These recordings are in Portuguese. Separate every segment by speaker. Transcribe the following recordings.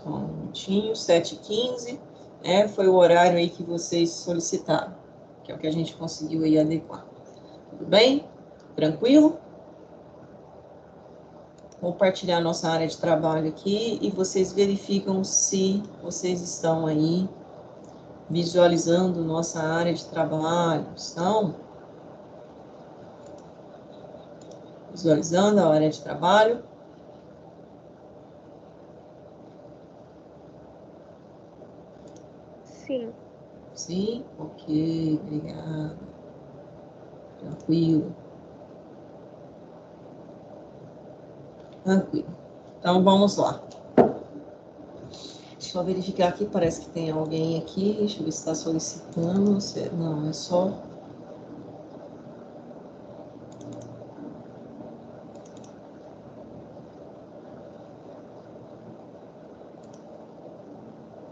Speaker 1: Só um minutinho, 7h15, foi o horário aí que vocês solicitaram, que é o que a gente conseguiu aí adequar. Tudo bem? Tranquilo? Vou compartilhar nossa área de trabalho aqui e vocês verificam se vocês estão aí visualizando nossa área de trabalho. Estão visualizando a área de trabalho?
Speaker 2: Sim.
Speaker 1: Sim? Ok, obrigada. Tranquilo. Tranquilo. Então, vamos lá. Deixa eu verificar aqui, parece que tem alguém aqui. Deixa eu ver se está solicitando. Não, é só...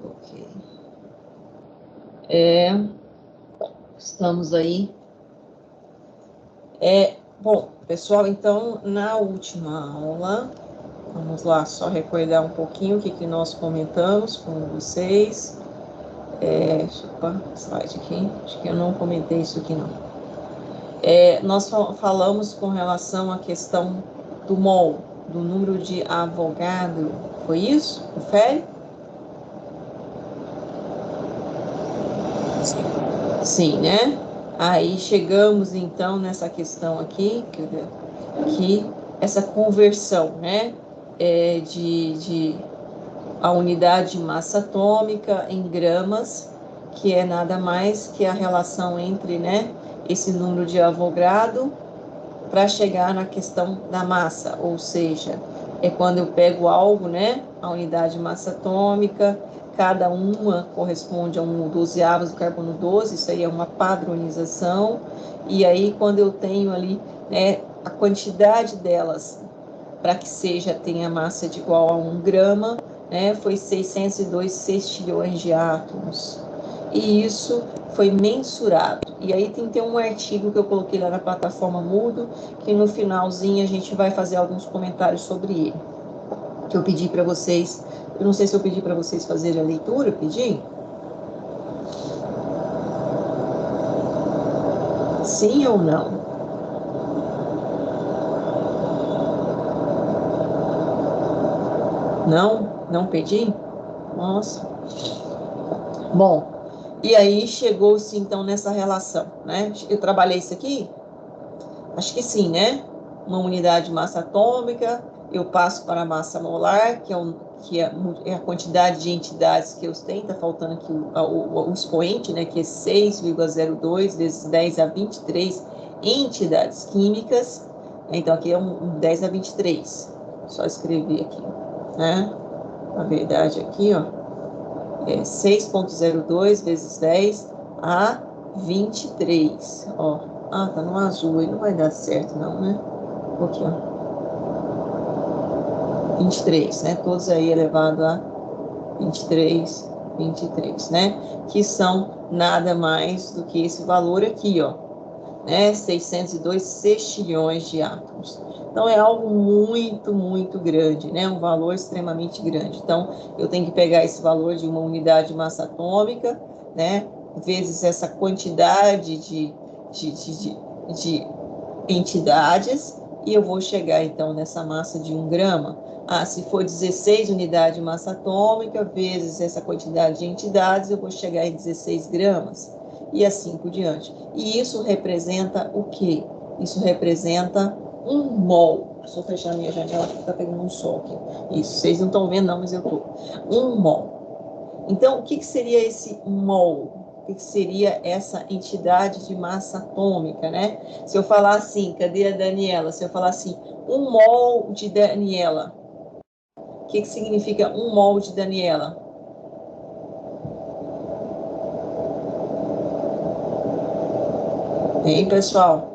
Speaker 1: Ok. Estamos aí. Bom, pessoal, então, na última aula, vamos lá, só recordar um pouquinho o que nós comentamos com vocês. Deixa eu pôr slide aqui, acho que eu não comentei isso aqui, não. Nós falamos com relação à questão do MOL, do número de Avogadro, foi isso? Confere? Sim, né? Aí chegamos, então, nessa questão aqui, que essa conversão, né, de a unidade de massa atômica em gramas, que é nada mais que a relação entre, né, esse número de Avogadro para chegar na questão da massa, ou seja, é quando eu pego algo, né, a unidade de massa atômica, cada uma corresponde a um 12avos do carbono 12, isso aí é uma padronização, e aí quando eu tenho ali, né, a quantidade delas para que tenha massa de igual a 1 grama, né, foi 602 sextilhões de átomos. E isso foi mensurado. E aí tem que ter um artigo que eu coloquei lá na plataforma Moodle, que no finalzinho a gente vai fazer alguns comentários sobre ele. Que eu pedi para vocês, eu não sei se eu pedi para vocês fazerem a leitura, pedi? Sim ou não? Não? Não pedi? Nossa. Bom, e aí chegou-se então nessa relação, né? Eu trabalhei isso aqui? Acho que sim, né? Uma unidade de massa atômica, eu passo para a massa molar, que é a quantidade de entidades que eu tenho, está faltando aqui o expoente, né? Que é 6,02 vezes 10 a 23 entidades químicas. Então, aqui é um 10 a 23. Só escrever aqui, né? Na verdade, aqui, ó, é 6,02 vezes 10 a 23, ó. Ah, tá no azul, aí não vai dar certo não, né? Aqui, ó. 23, né? Todos aí elevado a 23, 23, né? Que são nada mais do que esse valor aqui, ó. Né? 602 sextilhões de átomos. Então, é algo muito, muito grande, né? Um valor extremamente grande. Então, eu tenho que pegar esse valor de uma unidade de massa atômica, né? Vezes essa quantidade de entidades, e eu vou chegar, então, nessa massa de 1 grama. Ah, se for 16 unidades de massa atômica, vezes essa quantidade de entidades, eu vou chegar em 16 gramas, e assim por diante. E isso representa o quê? Isso representa 1 mol. Só fechar minha janela, porque está pegando um sol aqui. Isso, vocês não estão vendo não, mas eu estou. 1 mol. Então, o que seria esse mol? O que seria essa entidade de massa atômica, né? Se eu falar assim, cadê a Daniela? Se eu falar assim, 1 mol de Daniela, o que significa 1 mol de Daniela? Hein, pessoal?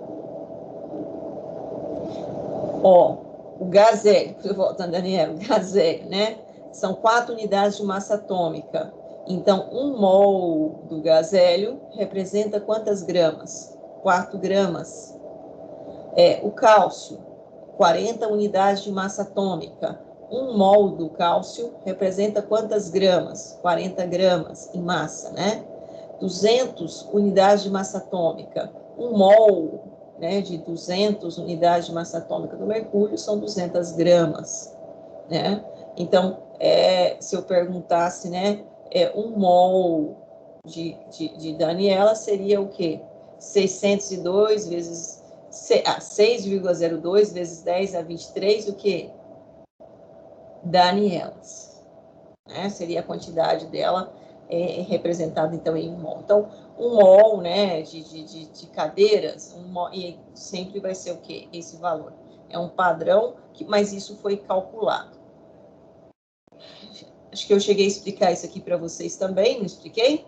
Speaker 1: Ó, o gás hélio, voltando, Daniela, o gás hélio, né? São 4 unidades de massa atômica. Então, 1 mol do gás hélio representa quantas gramas? 4 gramas. O cálcio, 40 unidades de massa atômica. 1 mol do cálcio representa quantas gramas? 40 gramas em massa, né? 200 unidades de massa atômica. 1 mol, né, de 200 unidades de massa atômica do mercúrio são 200 gramas, né? Então, se eu perguntasse, né, 1 mol de Daniela seria o quê? 602 vezes 6,02 vezes 10 a 23, o quê? Danielas, né? Seria a quantidade dela representada, então, em 1 mol. Então, 1 mol, né, de cadeiras, 1 mol, e sempre vai ser o quê? Esse valor. É um padrão, mas isso foi calculado. Acho que eu cheguei a explicar isso aqui para vocês também, não expliquei?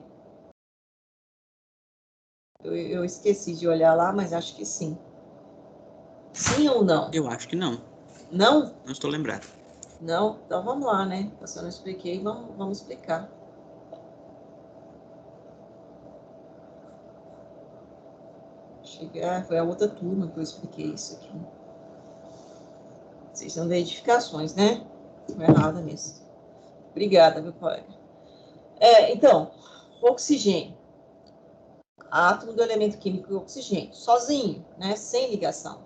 Speaker 1: Eu esqueci de olhar lá, mas acho que sim. Sim ou não?
Speaker 2: Eu acho que não.
Speaker 1: Não?
Speaker 2: Não estou lembrado.
Speaker 1: Não? Então vamos lá, né? Se eu não expliquei, vamos explicar. Foi a outra turma que eu expliquei isso aqui. Vocês são de edificações, né? Estou errada nisso. Obrigada, meu colega. Então, oxigênio. Átomo do elemento químico oxigênio. Sozinho, né? Sem ligação.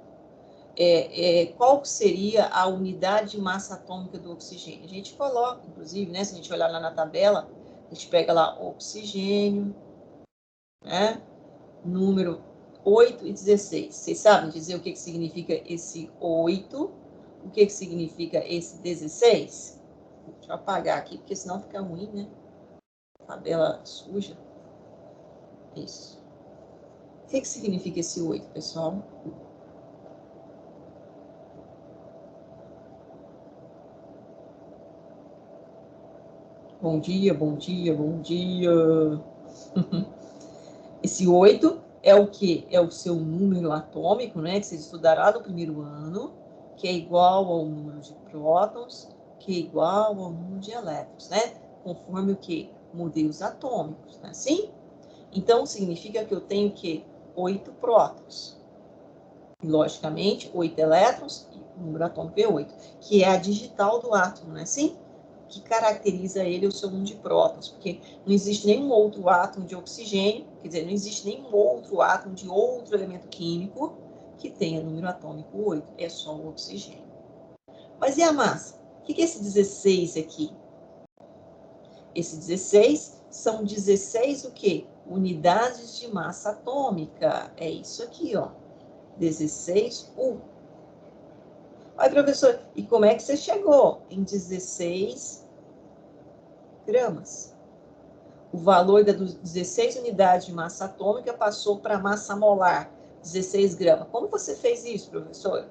Speaker 1: Qual seria a unidade de massa atômica do oxigênio? A gente coloca, inclusive, né? Se a gente olhar lá na tabela, a gente pega lá oxigênio, né? Número 8 e 16. Vocês sabem dizer o que significa esse 8? O que significa esse 16? Deixa eu apagar aqui, porque senão fica ruim, né? Tabela suja. Isso. O que significa esse 8, pessoal? Bom dia, bom dia, bom dia. Esse 8 é o quê? É o seu número atômico, né? Que você estudará no primeiro ano, que é igual ao número de prótons, que é igual ao número de elétrons, né? Conforme o quê? Modelos atômicos, não é assim? Então, significa que eu tenho o quê? 8 prótons. E, logicamente, 8 elétrons, e o número atômico é 8, que é a digital do átomo, não é assim? Que caracteriza ele o seu número de prótons, porque não existe nenhum outro átomo de oxigênio, quer dizer, não existe nenhum outro átomo de outro elemento químico que tenha número atômico 8, é só o oxigênio. Mas e a massa? O que é esse 16 aqui? Esse 16 são 16 o quê? Unidades de massa atômica. É isso aqui, ó. 16U. Olha, professor, e como é que você chegou em 16 gramas? O valor das 16 unidades de massa atômica passou para a massa molar, 16 gramas. Como você fez isso, professor?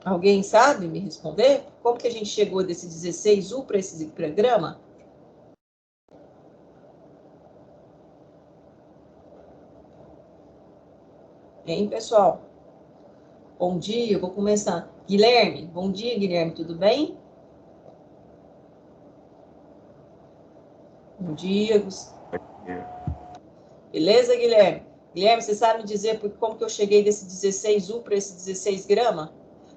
Speaker 1: Alguém sabe me responder? Como que a gente chegou desse 16U para esse grama? Hein, pessoal? Bom dia, eu vou começar. Guilherme, bom dia, Guilherme, tudo bem? Bom dia, beleza, Guilherme? Guilherme, você sabe me dizer como que eu cheguei desse 16U para esse 16 grama?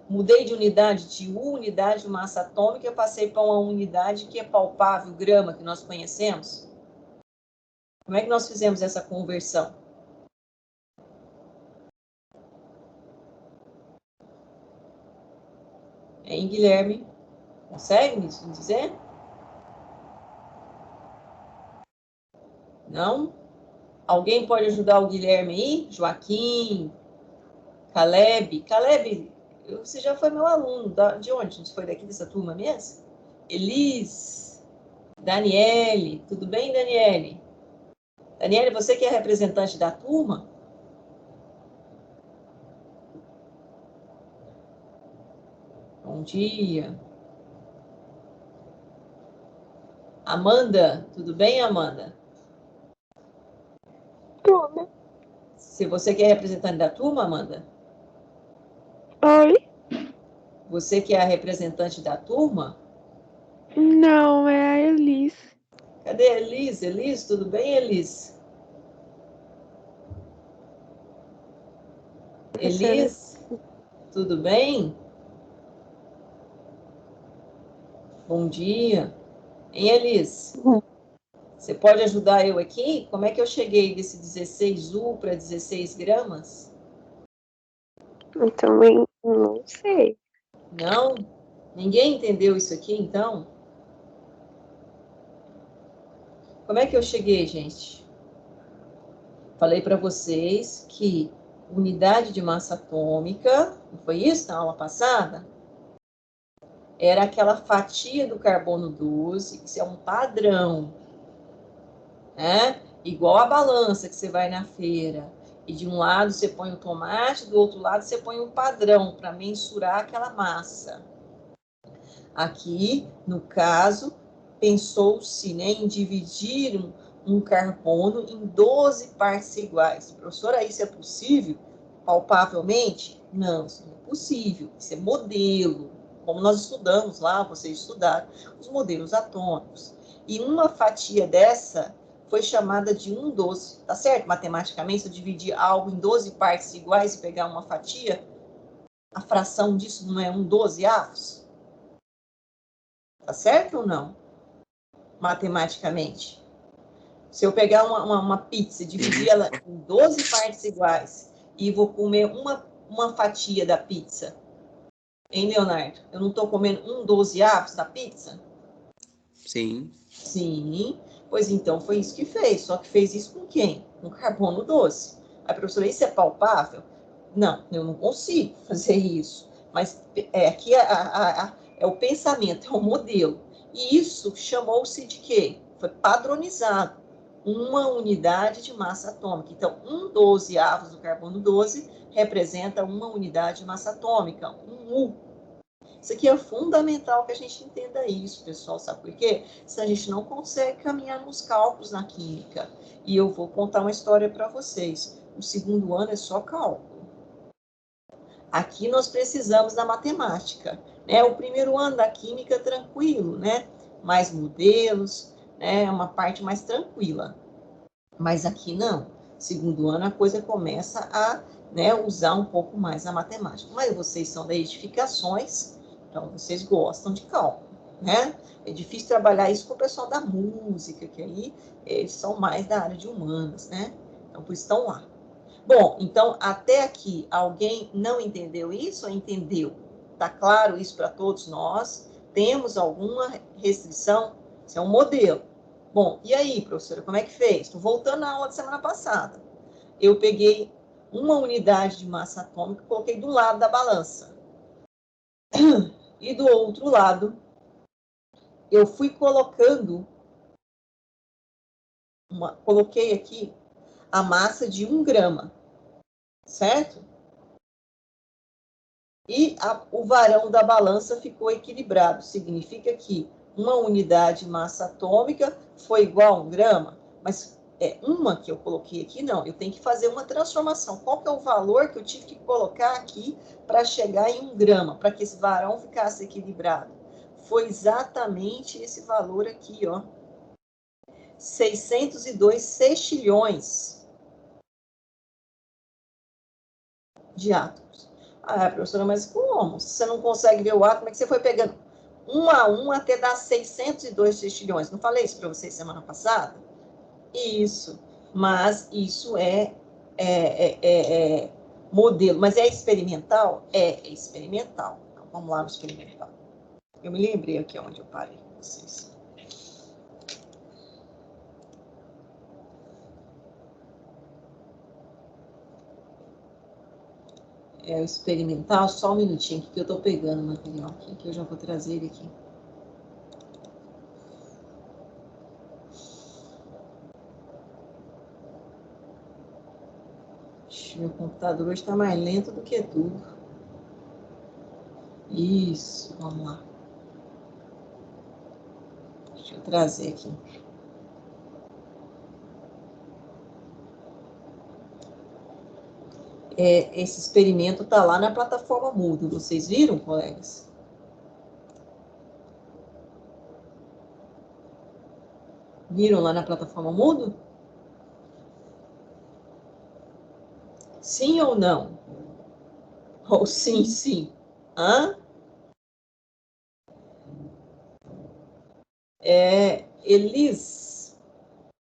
Speaker 1: Mudei de unidade de U, unidade de massa atômica, eu passei para uma unidade que é palpável, grama, que nós conhecemos. Como é que nós fizemos essa conversão? Hein, Guilherme? Consegue me dizer? Não? Alguém pode ajudar o Guilherme aí? Joaquim, Caleb. Caleb, você já foi meu aluno. De onde? Você foi daqui dessa turma mesmo? Elis, Daniele. Tudo bem, Daniele? Daniele, você que é representante da turma? Bom dia. Amanda, tudo bem, Amanda?
Speaker 3: Tudo.
Speaker 1: Se você que é representante da turma, Amanda?
Speaker 3: Oi?
Speaker 1: Você que é a representante da turma?
Speaker 3: Não, é a Elis.
Speaker 1: Cadê a Elis? Elis, tudo bem, Elis?
Speaker 3: professora.
Speaker 1: Elis, tudo bem? Bom dia. Hein, Elis? Você pode ajudar eu aqui? Como é que eu cheguei desse 16U para 16 gramas?
Speaker 3: Eu também não sei.
Speaker 1: Não? Ninguém entendeu isso aqui, então? Como é que eu cheguei, gente? Falei para vocês que unidade de massa atômica, não foi isso na aula passada? Era aquela fatia do carbono 12, isso é um padrão, né? Igual a balança que você vai na feira. E de um lado você põe o tomate, do outro lado você põe um padrão para mensurar aquela massa. Aqui, no caso, pensou-se, né, em dividir um carbono em 12 partes iguais. Professora, isso é possível? Palpavelmente? Não, isso não é possível. Isso é modelo. Como nós estudamos lá, vocês estudaram, os modelos atômicos. E uma fatia dessa foi chamada de 1/12. Tá certo? Matematicamente, se eu dividir algo em 12 partes iguais e pegar uma fatia, a fração disso não é 1/12 avos? Tá certo ou não? Matematicamente. Se eu pegar uma pizza e dividir ela em 12 partes iguais e vou comer uma fatia da pizza, hein, Leonardo? Eu não estou comendo 1/12 da pizza?
Speaker 2: Sim.
Speaker 1: Sim. Pois então foi isso que fez. Só que fez isso com quem? Com carbono 12. A professora, isso é palpável? Não, eu não consigo fazer isso. Mas aqui é o pensamento, é o modelo. E isso chamou-se de quê? Foi padronizado. Uma unidade de massa atômica. Então, 1/12 do carbono 12 representa uma unidade de massa atômica, um U. Isso aqui é fundamental que a gente entenda isso, pessoal. Sabe por quê? Se a gente não consegue caminhar nos cálculos na química. E eu vou contar uma história para vocês. O segundo ano é só cálculo. Aqui nós precisamos da matemática, né? O primeiro ano da química é tranquilo, né? Mais modelos, né? É uma parte mais tranquila. Mas aqui não. Segundo ano a coisa começa a, né, usar um pouco mais a matemática. Mas vocês são da edificações, então vocês gostam de cálculo, né? É difícil trabalhar isso com o pessoal da música, que aí eles são mais da área de humanas, né? Então, por isso estão lá. Bom, então, até aqui, alguém não entendeu isso ou entendeu? Está claro isso para todos nós? Temos alguma restrição? Isso é um modelo. Bom, e aí, professora, como é que fez? Estou voltando à aula da semana passada. Eu peguei uma unidade de massa atômica e coloquei do lado da balança. E do outro lado, eu fui colocando, coloquei aqui a massa de 1 grama, certo? E o varão da balança ficou equilibrado. Significa que uma unidade de massa atômica foi igual a 1 grama, mas uma que eu coloquei aqui, não. Eu tenho que fazer uma transformação. Qual que é o valor que eu tive que colocar aqui para chegar em 1 grama, para que esse varão ficasse equilibrado? Foi exatamente esse valor aqui, ó. 602 sextilhões de átomos. Ah, professora, mas como? Se você não consegue ver o átomo, como é que você foi pegando um a um até dar 602 sextilhões? Não falei isso para vocês semana passada? Isso. Mas isso é modelo. Mas é experimental? É experimental. Então, vamos lá no experimental. Eu me lembrei aqui onde eu parei com vocês. É o experimental, só um minutinho aqui que eu estou pegando o material aqui, que eu já vou trazer ele aqui. Meu computador hoje está mais lento do que tudo. Isso, vamos lá. Deixa eu trazer aqui. Esse experimento está lá na plataforma Moodle. Vocês viram, colegas? Viram lá na plataforma Moodle? Sim ou não? Ou sim, sim. Hã? Elis,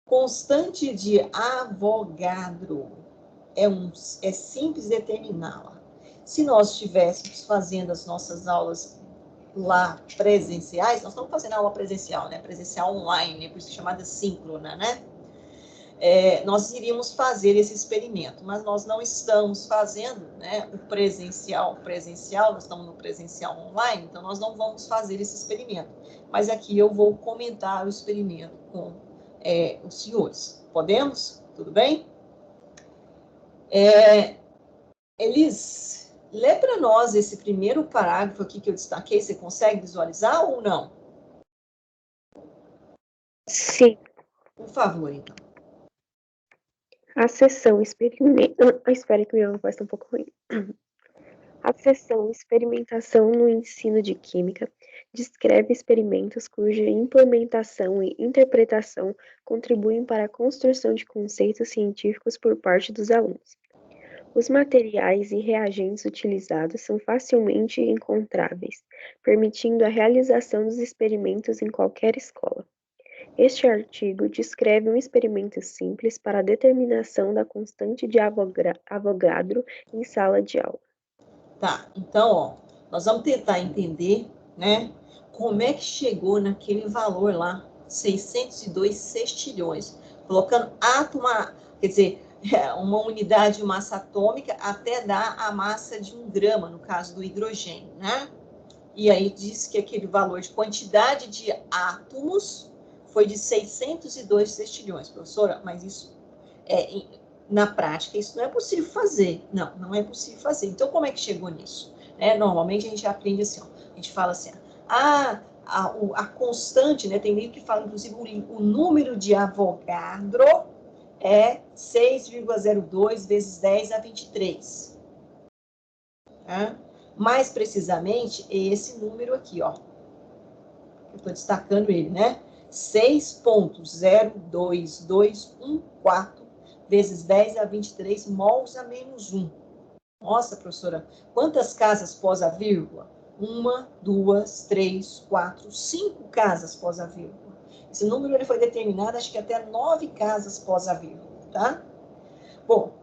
Speaker 1: constante de Avogadro. É simples determiná-la. Se nós estivéssemos fazendo as nossas aulas lá presenciais, nós estamos fazendo aula presencial, né? Presencial online, por isso é chamada síncrona, né? Nós iríamos fazer esse experimento, mas nós não estamos fazendo, né, o presencial, nós estamos no presencial online, então nós não vamos fazer esse experimento. Mas aqui eu vou comentar o experimento com os senhores. Podemos? Tudo bem? Elis, lê para nós esse primeiro parágrafo aqui que eu destaquei, você consegue visualizar ou não?
Speaker 3: Sim.
Speaker 1: Por favor, então.
Speaker 3: A seção espera que minha voz está um pouco ruim. A seção Experimentação no Ensino de Química descreve experimentos cuja implementação e interpretação contribuem para a construção de conceitos científicos por parte dos alunos. Os materiais e reagentes utilizados são facilmente encontráveis, permitindo a realização dos experimentos em qualquer escola. Este artigo descreve um experimento simples para a determinação da constante de Avogadro em sala de aula.
Speaker 1: Tá, então, ó, nós vamos tentar entender, né, como é que chegou naquele valor lá, 602 sextilhões, colocando átomo, quer dizer, uma unidade de massa atômica até dar a massa de 1 grama, no caso do hidrogênio, né? E aí diz que aquele valor de quantidade de átomos foi de 602 sextilhões, professora, mas isso na prática, isso não é possível fazer. Não é possível fazer. Então, como é que chegou nisso? Normalmente, a gente aprende assim, ó, a gente fala assim, a constante, né, tem livro que fala, inclusive, o número de Avogadro é 6,02 vezes 10 a 23. Tá? Mais precisamente, é esse número aqui, ó. Eu estou destacando ele, né? 6,02214 vezes 10 a 23 mols a menos 1. Nossa, professora, quantas casas pós a vírgula? 1, 2, 3, 4, 5 casas pós a vírgula. Esse número ele foi determinado, acho que até 9 casas pós a vírgula, tá? Bom,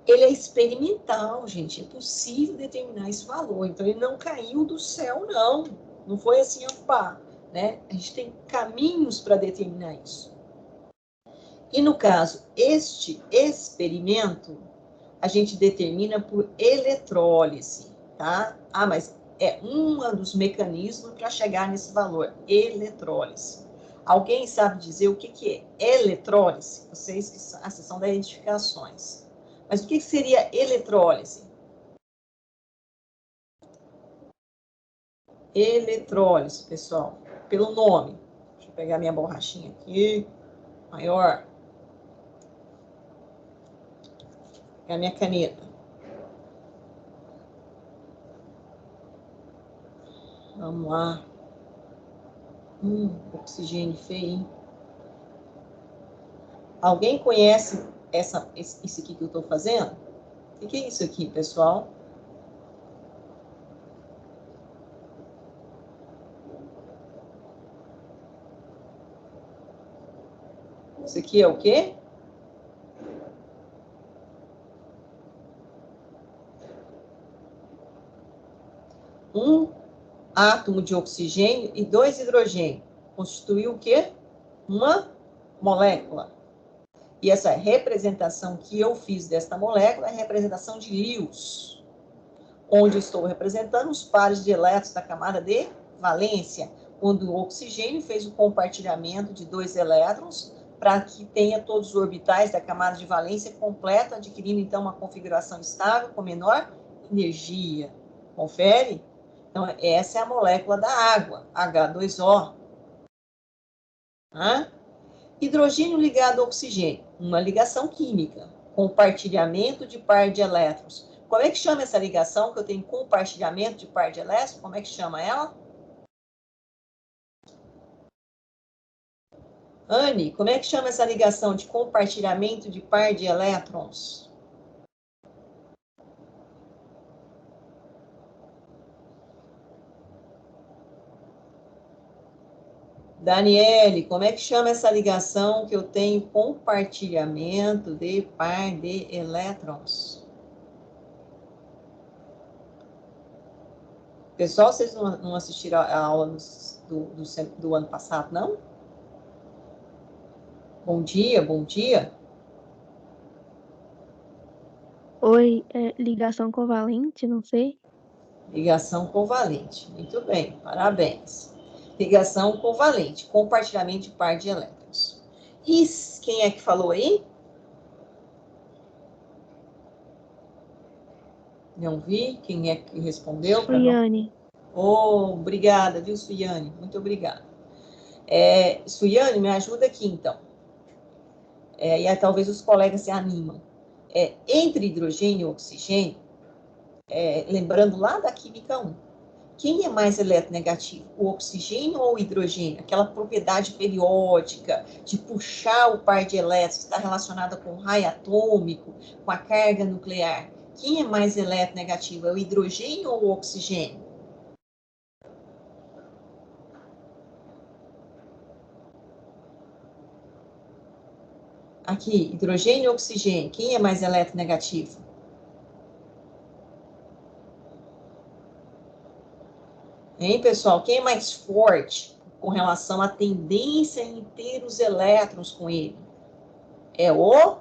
Speaker 1: ele é experimental, gente. É possível determinar esse valor. Então, ele não caiu do céu, não. Não foi assim, opa, né? A gente tem caminhos para determinar isso. E no caso, este experimento, a gente determina por eletrólise, tá? Mas é um dos mecanismos para chegar nesse valor, eletrólise. Alguém sabe dizer o que é eletrólise? Vocês que a seção das identificações. Mas o que seria eletrólise? Eletrólise, pessoal, pelo nome. Deixa eu pegar minha borrachinha aqui, maior. É a minha caneta. Vamos lá. Oxigênio feio, hein? Alguém conhece isso aqui que eu estou fazendo? O que é isso aqui, pessoal? Isso aqui é o quê? Um átomo de oxigênio e 2 hidrogênio. Constituiu o quê? Uma molécula. E essa representação que eu fiz desta molécula é a representação de Lewis, onde estou representando os pares de elétrons da camada de valência, quando o oxigênio fez o compartilhamento de 2 elétrons para que tenha todos os orbitais da camada de valência completo, adquirindo então uma configuração estável com menor energia. Confere? Então, essa é a molécula da água, H2O. Hidrogênio ligado ao oxigênio, uma ligação química, compartilhamento de par de elétrons. Como é que chama essa ligação que eu tenho compartilhamento de par de elétrons? Como é que chama ela? Anne, como é que chama essa ligação de compartilhamento de par de elétrons? Daniele, como é que chama essa ligação que eu tenho compartilhamento de par de elétrons? Pessoal, vocês não assistiram a aula do ano passado, não? Bom dia, bom dia.
Speaker 4: Oi, ligação covalente, não sei.
Speaker 1: Ligação covalente, muito bem, parabéns. Ligação covalente, compartilhamento de par de elétrons. E quem é que falou aí? Não vi. Quem é que respondeu?
Speaker 4: Suiane.
Speaker 1: Oh, obrigada, viu, Suiane? Muito obrigada. Suiane, me ajuda aqui, então. E aí, talvez os colegas se animam. Entre hidrogênio e oxigênio, lembrando lá da química 1, quem é mais eletronegativo, o oxigênio ou o hidrogênio? Aquela propriedade periódica de puxar o par de elétrons, que está relacionada com o raio atômico, com a carga nuclear. Quem é mais eletronegativo, é o hidrogênio ou o oxigênio? Aqui, hidrogênio e oxigênio, quem é mais eletronegativo? Hein, pessoal? Quem é mais forte com relação à tendência em ter os elétrons com ele? É o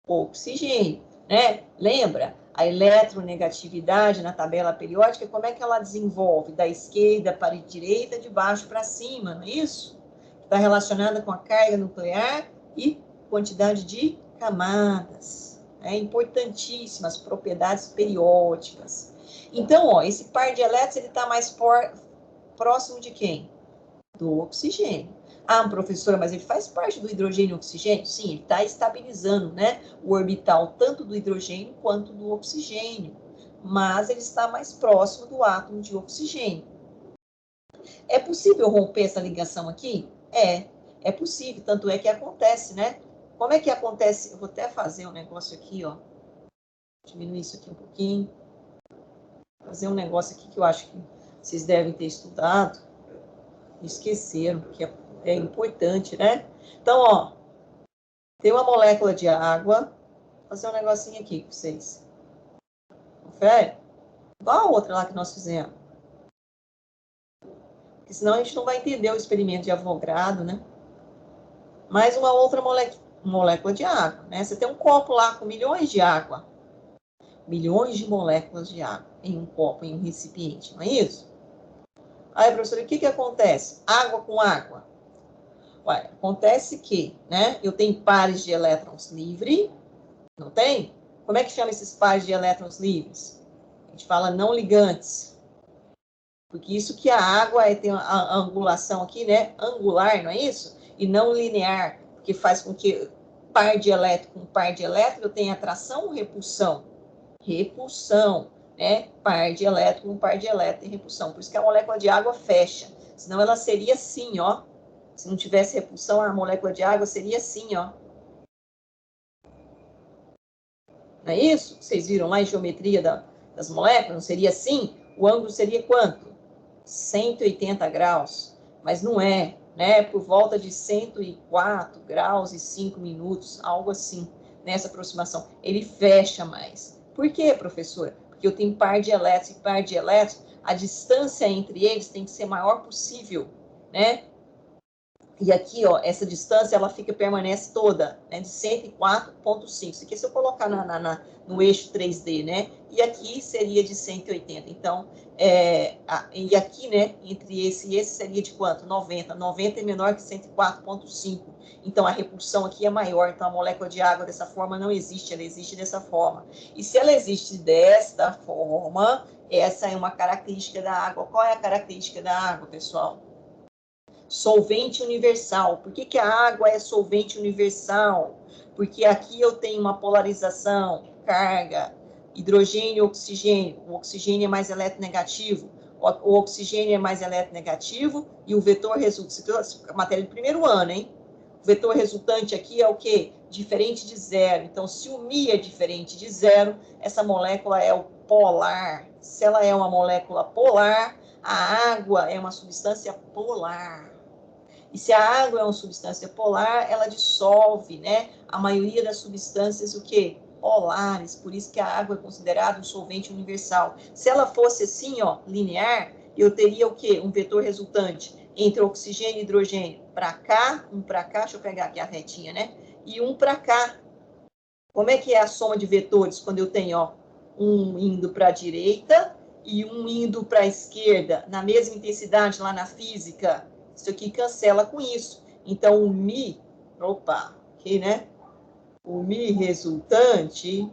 Speaker 1: oxigênio, né? Lembra? A eletronegatividade na tabela periódica, como é que ela desenvolve? Da esquerda para a direita, de baixo para cima, não é isso? Está relacionada com a carga nuclear e quantidade de camadas. Importantíssimas propriedades periódicas. Então, ó, esse par de elétrons ele está mais próximo de quem? Do oxigênio. Ah, professora, mas ele faz parte do hidrogênio e oxigênio? Sim, ele está estabilizando, né, o orbital tanto do hidrogênio quanto do oxigênio, mas ele está mais próximo do átomo de oxigênio. É possível romper essa ligação aqui? É possível, tanto é que acontece, né? Como é que acontece? Eu vou até fazer um negócio aqui, ó. Diminuir isso aqui um pouquinho. Fazer um negócio aqui que eu acho que vocês devem ter estudado. Esqueceram, que é importante, né? Então, ó, tem uma molécula de água. Vou fazer um negocinho aqui com vocês. Confere? Igual a outra lá que nós fizemos. Porque senão a gente não vai entender o experimento de Avogadro, né? Mais uma outra molécula de água, né? Você tem um copo lá com milhões de água. Milhões de moléculas de água em um copo, em um recipiente, não é isso? Aí, professor, o que acontece? Água com água. Ué, acontece que, né, eu tenho pares de elétrons livres, não tem? Como é que chama esses pares de elétrons livres? A gente fala não ligantes. Porque isso que a água tem a angulação aqui, né, angular, não é isso? E não linear, que faz com que par de elétron com par de elétron eu tenha atração ou repulsão? Repulsão, né? Par de elétron com par de elétron tem repulsão. Por isso que a molécula de água fecha. Senão ela seria assim, ó. Se não tivesse repulsão, a molécula de água seria assim, ó. Não é isso? Vocês viram lá em geometria das moléculas? Não seria assim? O ângulo seria quanto? 180 graus. Mas não é, né? Por volta de 104 graus e 5 minutos, algo assim, nessa aproximação. Ele fecha mais. Por quê, professora? Porque eu tenho par de elétrons e par de elétrons, a distância entre eles tem que ser maior possível, né? E aqui, ó, essa distância, ela permanece toda, né, de 104,5. Isso aqui se eu colocar no eixo 3D, né? E aqui seria de 180. Então, e aqui, né, entre esse e esse seria de quanto? 90. 90 é menor que 104,5. Então, a repulsão aqui é maior. Então, a molécula de água dessa forma não existe, ela existe dessa forma. E se ela existe desta forma, essa é uma característica da água. Qual é a característica da água, pessoal? Solvente universal. Por que a água é solvente universal? Porque aqui eu tenho uma polarização, carga, hidrogênio e oxigênio. O oxigênio é mais eletronegativo. O oxigênio é mais eletronegativo e o vetor resultante, matéria do primeiro ano, hein? O vetor resultante aqui é o quê? Diferente de zero. Então, se o Mi é diferente de zero, essa molécula é o polar. Se ela é uma molécula polar, a água é uma substância polar. E se a água é uma substância polar, ela dissolve, né? A maioria das substâncias, o quê? Polares, por isso que a água é considerada um solvente universal. Se ela fosse assim, ó, linear, eu teria o quê? Um vetor resultante entre oxigênio e hidrogênio. Para cá, um para cá, deixa eu pegar aqui a retinha, né? E um para cá. Como é que é a soma de vetores quando eu tenho, ó, um indo para a direita e um indo para a esquerda, na mesma intensidade lá na física? Isso aqui cancela com isso. Então, o Mi, opa, aqui, né? O Mi resultante,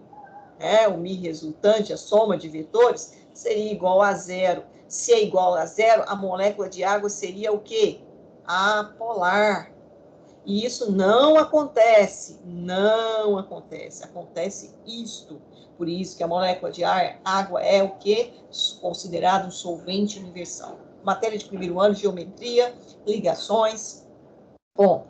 Speaker 1: a soma de vetores, seria igual a zero. Se é igual a zero, a molécula de água seria o quê? Apolar. E isso não acontece, acontece isto. Por isso que a molécula de água é o quê? Considerado um solvente universal. Matéria de primeiro ano, geometria, ligações. Bom,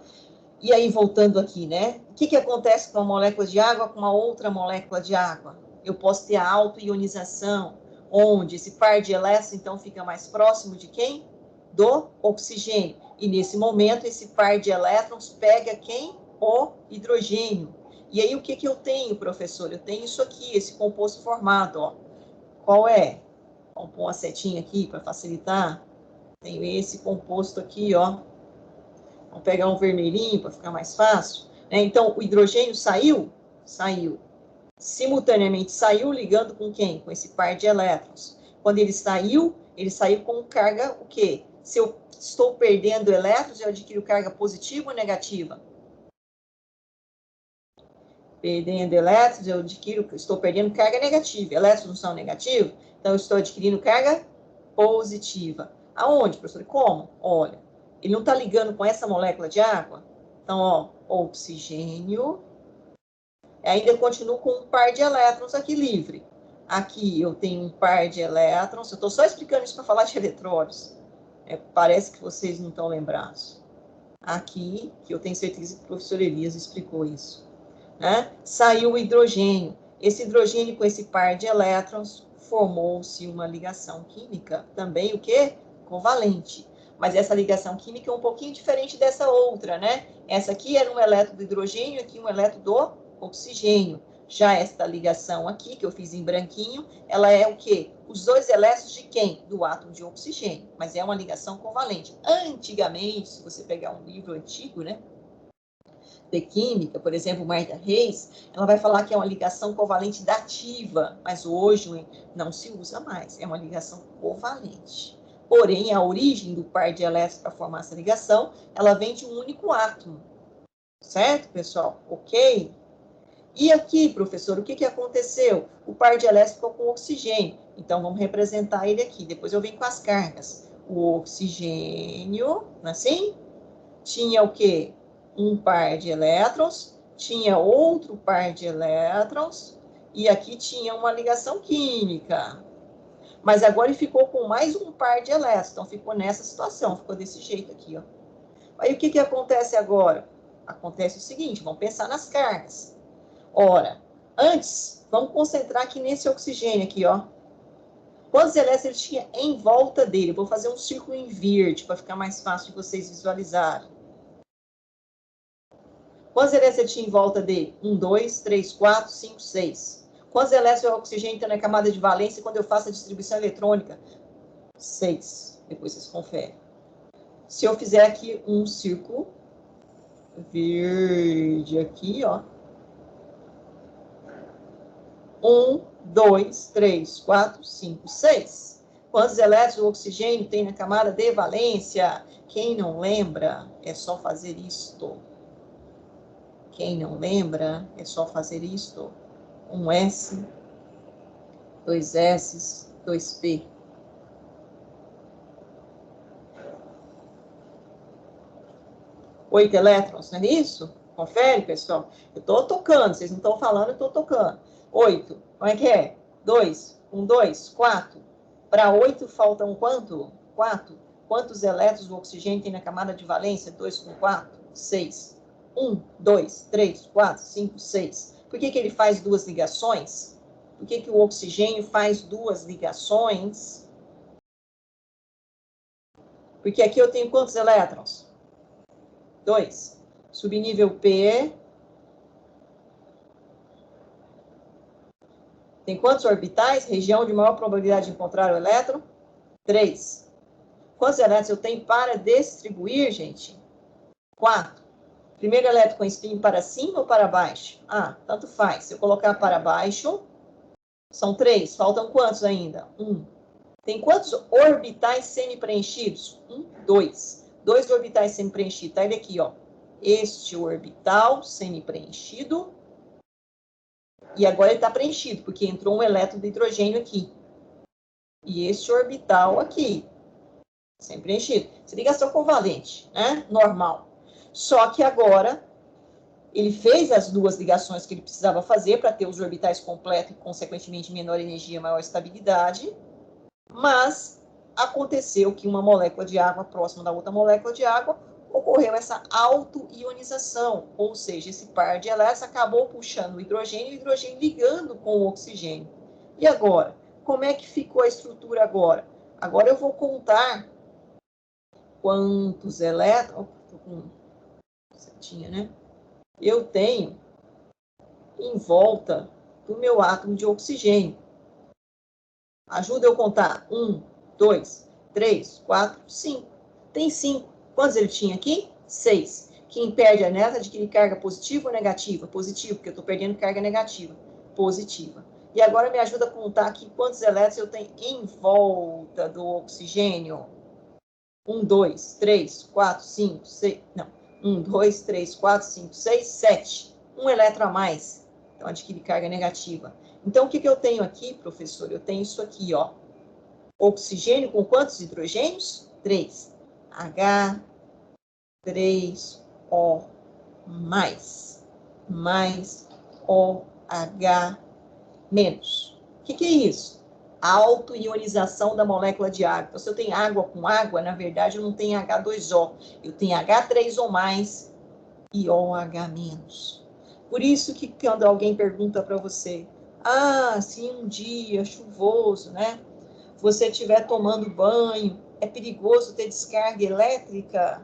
Speaker 1: e aí voltando aqui, né? O que acontece com uma molécula de água com uma outra molécula de água? Eu posso ter a autoionização, onde esse par de elétrons, então, fica mais próximo de quem? Do oxigênio. E nesse momento, esse par de elétrons pega quem? O hidrogênio. E aí, o que eu tenho, professor? Eu tenho isso aqui, esse composto formado, ó. Qual é? Vamos pôr uma setinha aqui para facilitar. Tenho esse composto aqui, ó. Vamos pegar um vermelhinho para ficar mais fácil. Então, o hidrogênio saiu? Saiu. Simultaneamente saiu ligando com quem? Com esse par de elétrons. Quando ele saiu com carga o quê? Se eu estou perdendo elétrons, eu adquiro carga positiva ou negativa? Perdendo elétrons, estou perdendo carga negativa. Elétrons não são negativos? Então, eu estou adquirindo carga positiva. Aonde, professor? Como? Olha, ele não está ligando com essa molécula de água? Então, ó, oxigênio. Ainda continuo com um par de elétrons aqui livre. Aqui eu tenho um par de elétrons. Eu estou só explicando isso para falar de eletrólitos. Parece que vocês não estão lembrados. Aqui, que eu tenho certeza que o professor Elias explicou isso. Né? Saiu o hidrogênio. Esse hidrogênio com esse par de elétrons formou-se uma ligação química. Também o quê? Covalente. Mas essa ligação química é um pouquinho diferente dessa outra, né? Essa aqui era um elétron do hidrogênio, aqui um elétron do oxigênio. Já esta ligação aqui, que eu fiz em branquinho, ela é o quê? Os dois elétrons de quem? Do átomo de oxigênio. Mas é uma ligação covalente. Antigamente, se você pegar um livro antigo, né? De química, por exemplo, Marta Reis, ela vai falar que é uma ligação covalente dativa, mas hoje não se usa mais, é uma ligação covalente. Porém, a origem do par de elétrons para formar essa ligação, ela vem de um único átomo. Certo, pessoal? Ok? E aqui, professor, o que aconteceu? O par de elétrons ficou com oxigênio. Então, vamos representar ele aqui. Depois eu venho com as cargas. O oxigênio, assim, tinha o quê? Um par de elétrons, tinha outro par de elétrons, e aqui tinha uma ligação química. Mas agora ele ficou com mais um par de elétrons, então ficou nessa situação, ficou desse jeito aqui, ó. Aí o que acontece agora? Acontece o seguinte, vamos pensar nas cargas. Ora, antes, vamos concentrar aqui nesse oxigênio aqui, ó. Quantos elétrons ele tinha em volta dele? Eu vou fazer um círculo em verde, para ficar mais fácil de vocês visualizarem. Quantos elétrons ele tinha em volta dele? 1, 2, 3, 4, 5, 6. Quantos elétrons o oxigênio tem na camada de valência quando eu faço a distribuição eletrônica? 6. Depois vocês conferem. Se eu fizer aqui um círculo verde aqui, ó. 1, 2, 3, 4, 5, 6. Quantos elétrons o oxigênio tem na camada de valência? Quem não lembra, é só fazer isto. Quem não lembra, é só fazer isto. Um S, 2 S, 2P. Oito elétrons, não é isso? Confere, pessoal. Eu estou tocando, vocês não estão falando, eu estou tocando. 8, como é que é? 2, 1, 2, 4. Para 8 faltam quanto? 4. Quantos elétrons o oxigênio tem na camada de valência? 2 com 4, 6. 1, 2, 3, 4, 5, 6. Por que ele faz duas ligações? Por que o oxigênio faz duas ligações? Porque aqui eu tenho quantos elétrons? 2. Subnível P tem quantos orbitais? Região de maior probabilidade de encontrar o elétron? 3. Quantos elétrons eu tenho para distribuir, gente? 4. Primeiro elétron com spin para cima ou para baixo? Ah, tanto faz. Se eu colocar para baixo, são 3. Faltam quantos ainda? 1. Tem quantos orbitais semi-preenchidos? 1, 2. 2 orbitais semi-preenchidos. Tá ele aqui, ó. Este orbital semi-preenchido. E agora ele está preenchido, porque entrou um elétron de hidrogênio aqui. E este orbital aqui. Semi-preenchido. Seria ligação covalente, né? Normal. Só que agora ele fez as duas ligações que ele precisava fazer para ter os orbitais completos e, consequentemente, menor energia, maior estabilidade. Mas aconteceu que uma molécula de água próxima da outra molécula de água ocorreu essa autoionização, ou seja, esse par de elétrons acabou puxando o hidrogênio ligando com o oxigênio. E agora? Como é que ficou a estrutura agora? Agora eu vou contar quantos elétrons... Estou com setinha, né? Eu tenho em volta do meu átomo de oxigênio. Ajuda eu a contar. 1, 2, 3, 4, 5. Tem 5. Quantos ele tinha aqui? 6. Quem perde a neta adquire carga positiva ou negativa? Positiva, porque eu estou perdendo carga negativa. Positiva. E agora me ajuda a contar aqui quantos elétrons eu tenho em volta do oxigênio. 1, 2, 3, 4, 5, 6... Não. 1, 2, 3, 4, 5, 6, 7. Um elétron a mais. Então, adquire carga negativa. Então, o que eu tenho aqui, professor? Eu tenho isso aqui, ó. Oxigênio com quantos hidrogênios? 3. H3O mais OH menos. O que é isso? Autoionização da molécula de água. Então, se eu tenho água com água, na verdade, eu não tenho H2O. Eu tenho H3O mais e OH menos. Por isso que quando alguém pergunta para você, se um dia chuvoso, né, você estiver tomando banho, é perigoso ter descarga elétrica,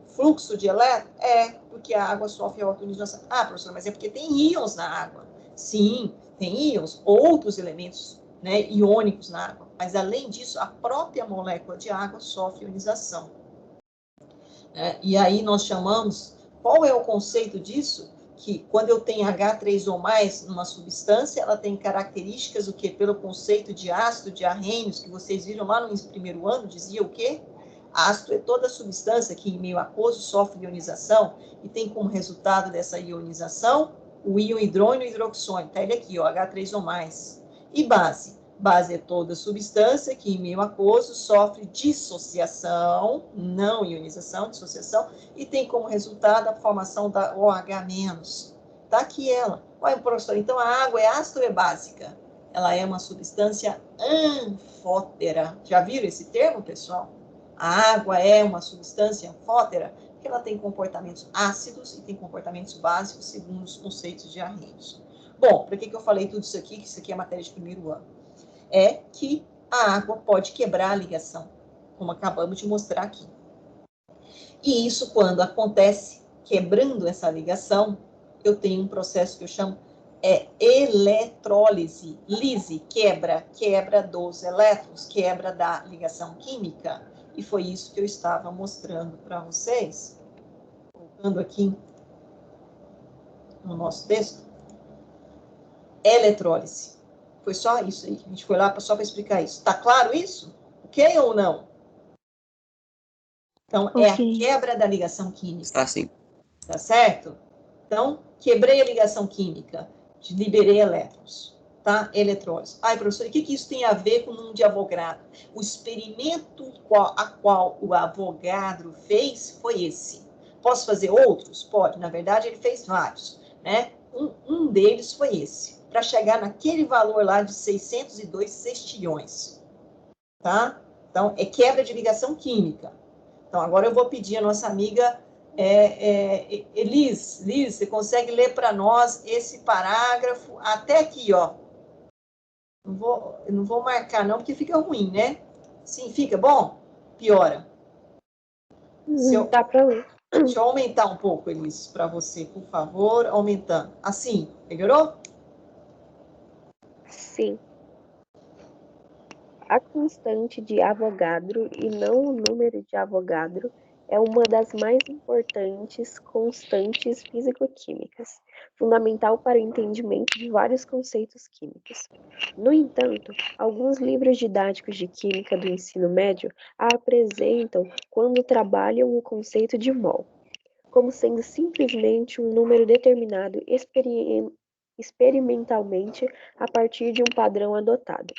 Speaker 1: fluxo de elétron? É, porque a água sofre autoionização. Ah, professora, mas é porque tem íons na água. Sim, tem íons, outros elementos, né, iônicos na água. Mas, além disso, a própria molécula de água sofre ionização. E aí nós chamamos... Qual é o conceito disso? Que quando eu tenho H3O+, numa substância, ela tem características, o quê? Pelo conceito de ácido de Arrhenius, que vocês viram lá no primeiro ano, dizia o quê? Ácido é toda substância que, em meio aquoso, sofre ionização e tem como resultado dessa ionização o íon hidrônio e hidroxônio. Tá ele aqui, ó, H3O+. E base? Base é toda substância que, em meio aquoso, sofre dissociação, não ionização, dissociação, e tem como resultado a formação da OH-. Tá aqui ela. Olha, professor, então a água é ácida ou é básica? Ela é uma substância anfótera. Já viram esse termo, pessoal? A água é uma substância anfótera porque ela tem comportamentos ácidos e tem comportamentos básicos segundo os conceitos de Arrhenius. Bom, para que eu falei tudo isso aqui? Que isso aqui é matéria de primeiro ano. É que a água pode quebrar a ligação, como acabamos de mostrar aqui. E isso, quando acontece, quebrando essa ligação, eu tenho um processo que eu chamo eletrólise. Lise, quebra dos elétrons, quebra da ligação química. E foi isso que eu estava mostrando para vocês. Voltando aqui no nosso texto. Eletrólise. Foi só isso aí. A gente foi lá só para explicar isso. Está claro isso? Ok ou não? Então, é a quebra da ligação química.
Speaker 2: Está sim.
Speaker 1: Tá certo? Então, quebrei a ligação química. Liberei elétrons. Tá? Eletrólise. Ai, professor, o que isso tem a ver com o número de Avogadro? O experimento a qual o Avogadro fez foi esse. Posso fazer outros? Pode. Na verdade, ele fez vários. Né? Um deles foi esse. Para chegar naquele valor lá de 602 sextilhões. Tá? Então, é quebra de ligação química. Então, agora eu vou pedir a nossa amiga Liz, você consegue ler para nós esse parágrafo até aqui, ó. Não vou marcar não, porque fica ruim, né? Sim, fica bom? Piora.
Speaker 3: Dá para ler.
Speaker 1: Deixa eu aumentar um pouco, Elis, para você, por favor, aumentando. Assim, melhorou?
Speaker 3: Sim. A constante de Avogadro, e não o número de Avogadro, é uma das mais importantes constantes físico-químicas, fundamental para o entendimento de vários conceitos químicos. No entanto, alguns livros didáticos de química do ensino médio a apresentam quando trabalham o conceito de mol, como sendo simplesmente um número determinado experimentalmente a partir de um padrão adotado.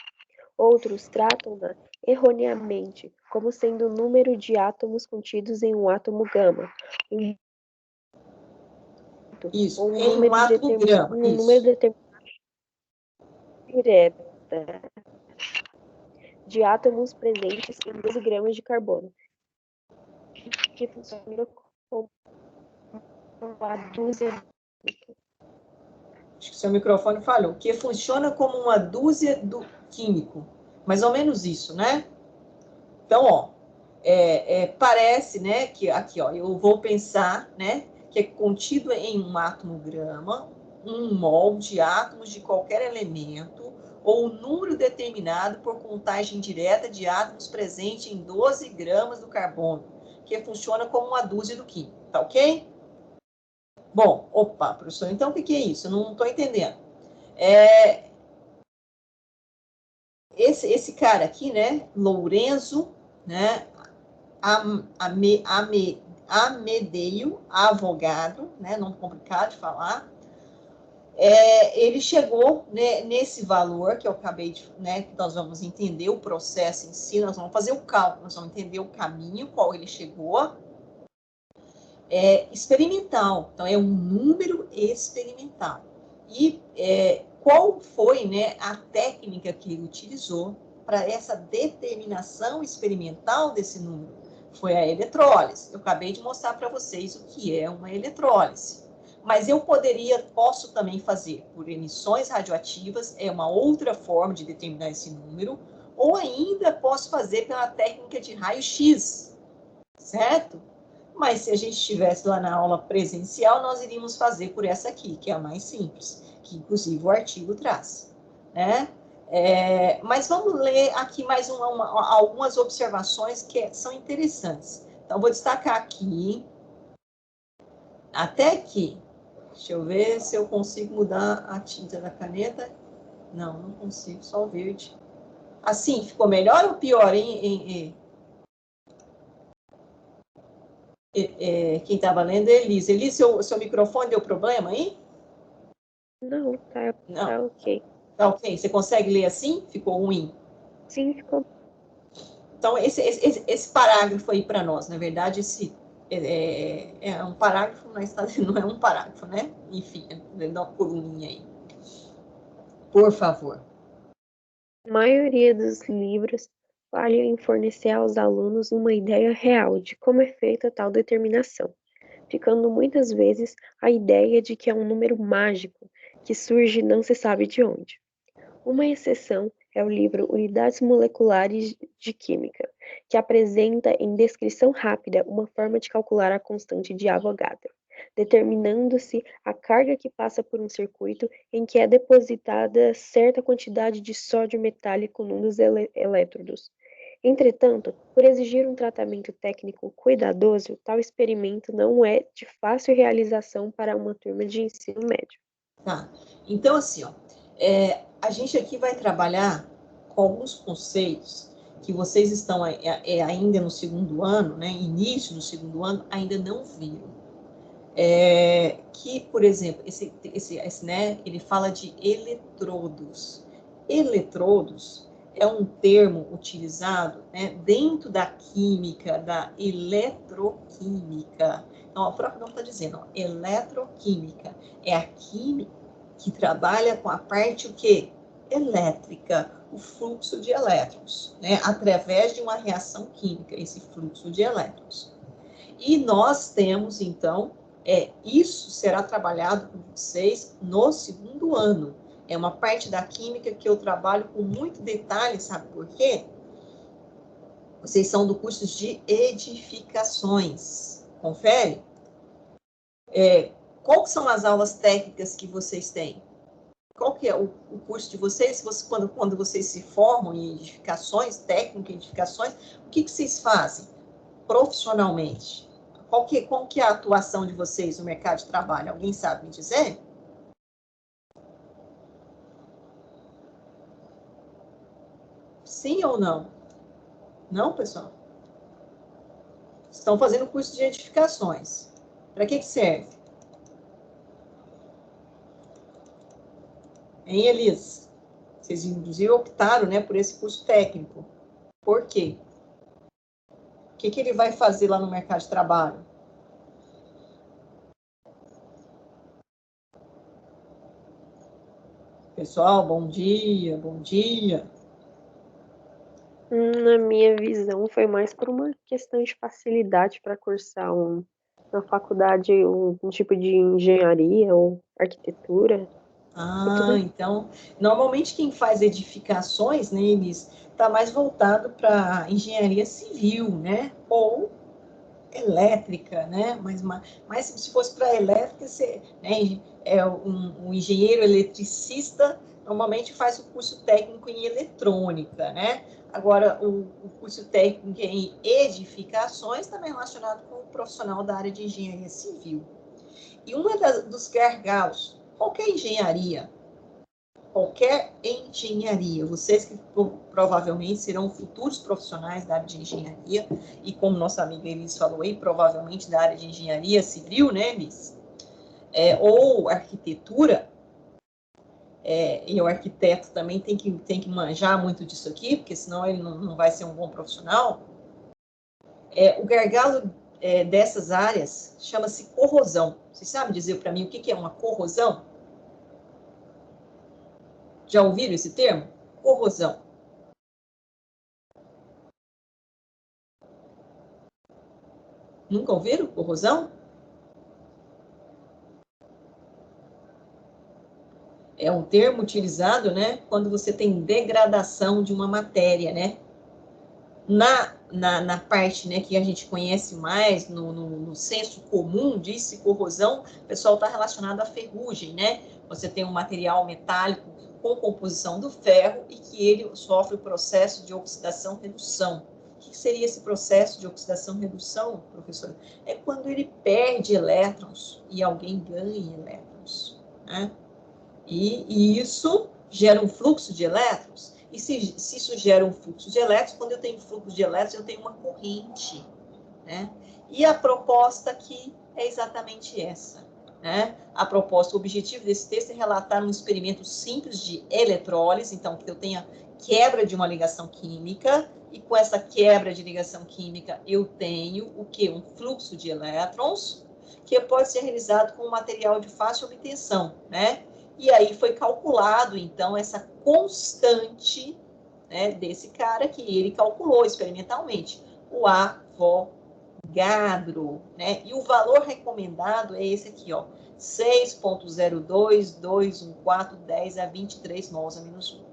Speaker 3: Outros tratam-na erroneamente como sendo o número de átomos contidos em um átomo gama,
Speaker 1: Isso,
Speaker 3: ou
Speaker 1: em um átomo grama,
Speaker 3: um
Speaker 1: isso.
Speaker 3: número determinado direta de átomos presentes em 12 gramas de carbono, que funciona como uma dúzia.
Speaker 1: Acho que seu microfone falhou. Que funciona como uma dúzia do químico. Mais ou menos isso, né? Então, ó, parece, né, que aqui, ó, eu vou pensar, né, que é contido em um átomo grama, um mol de átomos de qualquer elemento, ou um número determinado por contagem direta de átomos presente em 12 gramas do carbono, que funciona como uma dúzia do químico, tá ok? Bom, opa, professor, então o que é isso? Eu não estou entendendo. Esse cara aqui, né, Lourenço, né, Amedeo Avogadro, né, nome complicado de falar, ele chegou, né, nesse valor que eu acabei de, né, que nós vamos entender o processo em si, nós vamos fazer o cálculo, nós vamos entender o caminho qual ele chegou, experimental, então é um número experimental. E qual foi, né, a técnica que ele utilizou para essa determinação experimental desse número? Foi a eletrólise. Eu acabei de mostrar para vocês o que é uma eletrólise. Mas eu posso também fazer por emissões radioativas, é uma outra forma de determinar esse número, ou ainda posso fazer pela técnica de raio-x, certo? Mas se a gente estivesse lá na aula presencial, nós iríamos fazer por essa aqui, que é a mais simples, que inclusive o artigo traz, né? Mas vamos ler aqui mais algumas observações que são interessantes. Então, vou destacar aqui, até aqui. Deixa eu ver se eu consigo mudar a tinta da caneta. Não, não consigo, só o verde. Assim, ficou melhor ou pior, hein? Quem estava lendo é Elise. Elise, seu microfone deu problema aí?
Speaker 3: Não, tá
Speaker 1: Não.
Speaker 3: ok.
Speaker 1: Tá ok. Você consegue ler assim? Ficou ruim?
Speaker 3: Sim, ficou.
Speaker 1: Então, esse parágrafo aí para nós, na verdade, esse é um parágrafo, mas não é um parágrafo, né? Enfim, dá uma coluninha aí. Por favor.
Speaker 3: A maioria dos livros falham em fornecer aos alunos uma ideia real de como é feita tal determinação, ficando muitas vezes a ideia de que é um número mágico que surge não se sabe de onde. Uma exceção é o livro Unidades Moleculares de Química, que apresenta em descrição rápida uma forma de calcular a constante de Avogadro, determinando-se a carga que passa por um circuito em que é depositada certa quantidade de sódio metálico num dos elétrodos. Entretanto, por exigir um tratamento técnico cuidadoso, tal experimento não é de fácil realização para uma turma de ensino médio.
Speaker 1: Tá. Então, assim, ó, a gente aqui vai trabalhar com alguns conceitos que vocês estão ainda no segundo ano, né, início do segundo ano, ainda não viram. Que, por exemplo, né, ele fala de eletrodos. Eletrodos é um termo utilizado, né, dentro da química, da eletroquímica. Então, o próprio nome está dizendo, ó, eletroquímica. É a química que trabalha com a parte o quê? Elétrica, o fluxo de elétrons, né, através de uma reação química, esse fluxo de elétrons. E nós temos, então, isso será trabalhado com vocês no segundo ano. É uma parte da química que eu trabalho com muito detalhe, sabe por quê? Vocês são do curso de edificações. confere, qual que são as aulas técnicas que vocês têm? Qual que é o curso de vocês? Quando vocês se formam em edificações, técnica em edificações, o que vocês fazem profissionalmente? Qual que é a atuação de vocês no mercado de trabalho? Alguém sabe me dizer? Sim ou não? Não, pessoal? Estão fazendo curso de edificações. Para que serve? Hein, Elis? Vocês, inclusive, optaram, né, por esse curso técnico. Por quê? O que ele vai fazer lá no mercado de trabalho? Pessoal, bom dia, bom dia.
Speaker 3: Na minha visão, foi mais por uma questão de facilidade para cursar na faculdade um tipo de engenharia ou arquitetura.
Speaker 1: Então, normalmente quem faz edificações, né, eles está mais voltado para engenharia civil, né, ou elétrica, né, mas se fosse para elétrica, né, um engenheiro eletricista normalmente faz o curso técnico em eletrônica, né. Agora, o curso técnico em edificações também é relacionado com o profissional da área de engenharia civil. E dos gargalos, qualquer engenharia, vocês que provavelmente serão futuros profissionais da área de engenharia, e como nossa amiga Elis falou aí, provavelmente da área de engenharia civil, né, Elis? Ou arquitetura, e o arquiteto também tem que manjar muito disso aqui, porque senão ele não vai ser um bom profissional. O gargalo dessas áreas chama-se corrosão. Vocês sabem dizer para mim o que é uma corrosão? Já ouviram esse termo? Corrosão. Nunca ouviram corrosão? É um termo utilizado, né, quando você tem degradação de uma matéria, né? Na parte, né, que a gente conhece mais, no senso comum, disse corrosão, o pessoal está relacionado à ferrugem, né? Você tem um material metálico com composição do ferro e que ele sofre o processo de oxidação-redução. O que seria esse processo de oxidação-redução, professor? É quando ele perde elétrons e alguém ganha elétrons, né? E isso gera um fluxo de elétrons. E se isso gera um fluxo de elétrons, quando eu tenho fluxo de elétrons, eu tenho uma corrente, né? E a proposta aqui é exatamente essa, né? A proposta, o objetivo desse texto é relatar um experimento simples de eletrólise, então, que eu tenha quebra de uma ligação química, e com essa quebra de ligação química, eu tenho o quê? Um fluxo de elétrons, que pode ser realizado com um material de fácil obtenção, né? E aí foi calculado, então, essa constante, né, desse cara que ele calculou experimentalmente, o Avogadro, né? E o valor recomendado é esse aqui, ó, 6,0221410 a 23 mols a menos 1.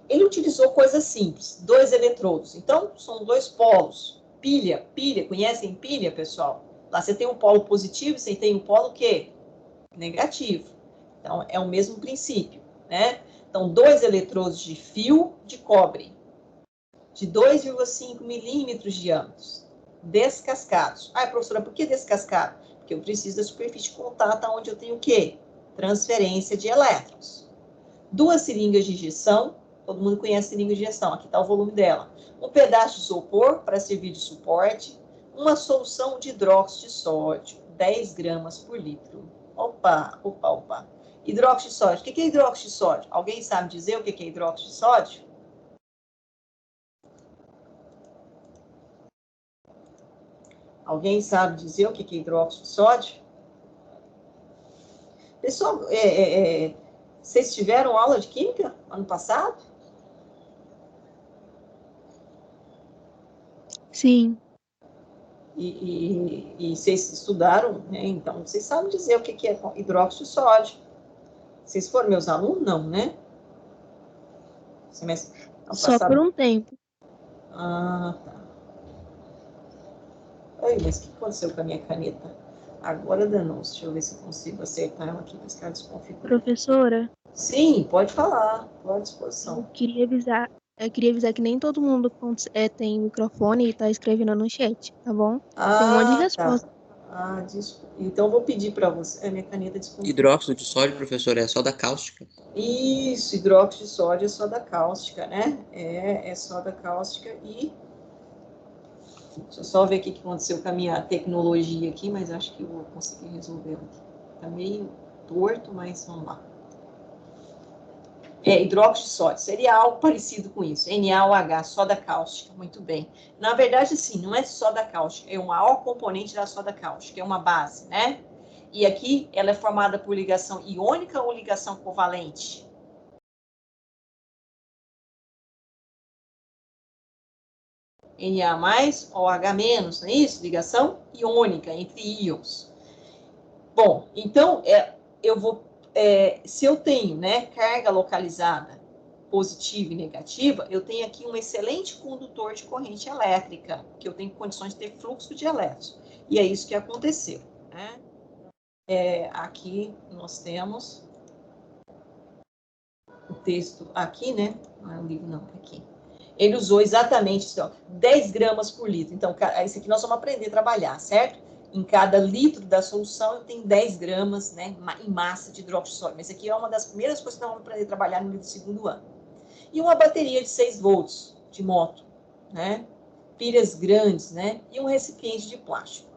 Speaker 1: Ele utilizou coisas simples, 2 eletrodos. Então, são 2 polos. Pilha, conhecem pilha, pessoal? Lá você tem um polo positivo, você tem um polo o quê? Negativo. Então, é o mesmo princípio, né? Então, 2 eletrodos de fio de cobre, de 2,5 milímetros de diâmetro, descascados. Professora, por que descascado? Porque eu preciso da superfície de contato, onde eu tenho o quê? Transferência de elétrons. 2 seringas de injeção, todo mundo conhece seringa de injeção, aqui está o volume dela. Um pedaço de isopor para servir de suporte, uma solução de hidróxido de sódio, 10 gramas por litro. Opa. Hidróxido de sódio. O que é hidróxido de sódio? Alguém sabe dizer o que é hidróxido de sódio? Alguém sabe dizer o que é hidróxido de sódio? Pessoal, vocês tiveram aula de química ano passado?
Speaker 4: Sim.
Speaker 1: E vocês estudaram, né? Então, vocês sabem dizer o que é hidróxido de sódio. Vocês foram meus alunos? Não, né?
Speaker 4: Só por um tempo.
Speaker 1: Tá. Ai, mas o que aconteceu com a minha caneta? Agora danou-se. Deixa eu ver se eu consigo acertar ela aqui, mas cara desconfigura.
Speaker 4: Professora,
Speaker 1: Sim, pode falar. Estou à
Speaker 4: eu
Speaker 1: disposição.
Speaker 4: queria avisar que nem todo mundo tem microfone e tá escrevendo no chat, tá bom? Tem um monte de
Speaker 1: Ah, tá.
Speaker 4: resposta.
Speaker 1: Ah, desculpa. Então, eu vou pedir para você. Minha caneta desconfigura.
Speaker 2: Hidróxido de sódio, professor, é só da cáustica.
Speaker 1: Isso, hidróxido de sódio é soda cáustica, né? É soda cáustica e... Deixa eu só ver o que aconteceu com a minha tecnologia aqui, mas acho que eu vou conseguir resolver aqui. Tá meio torto, mas vamos lá. Hidróxido de sódio, seria algo parecido com isso. NaOH, soda cáustica, muito bem. Na verdade, sim, não é soda cáustica, é o maior componente da soda cáustica, é uma base, né? E aqui ela é formada por ligação iônica ou ligação covalente? Na mais, OH menos, não é isso? Ligação iônica entre íons. Bom, então, se eu tenho, né, carga localizada positiva e negativa, eu tenho aqui um excelente condutor de corrente elétrica, que eu tenho condições de ter fluxo de elétrons. E é isso que aconteceu, né? Aqui nós temos o texto aqui, né? Não é um livro, não, aqui. Ele usou exatamente isso, ó, 10 gramas por litro. Então, isso aqui nós vamos aprender a trabalhar, certo? Em cada litro da solução, eu tenho 10 gramas, né, em massa de hidróxido de sódio. Mas isso aqui é uma das primeiras coisas que nós vamos aprender a trabalhar no livro do segundo ano. E uma bateria de 6 volts de moto, né? Pilhas grandes, né? E um recipiente de plástico.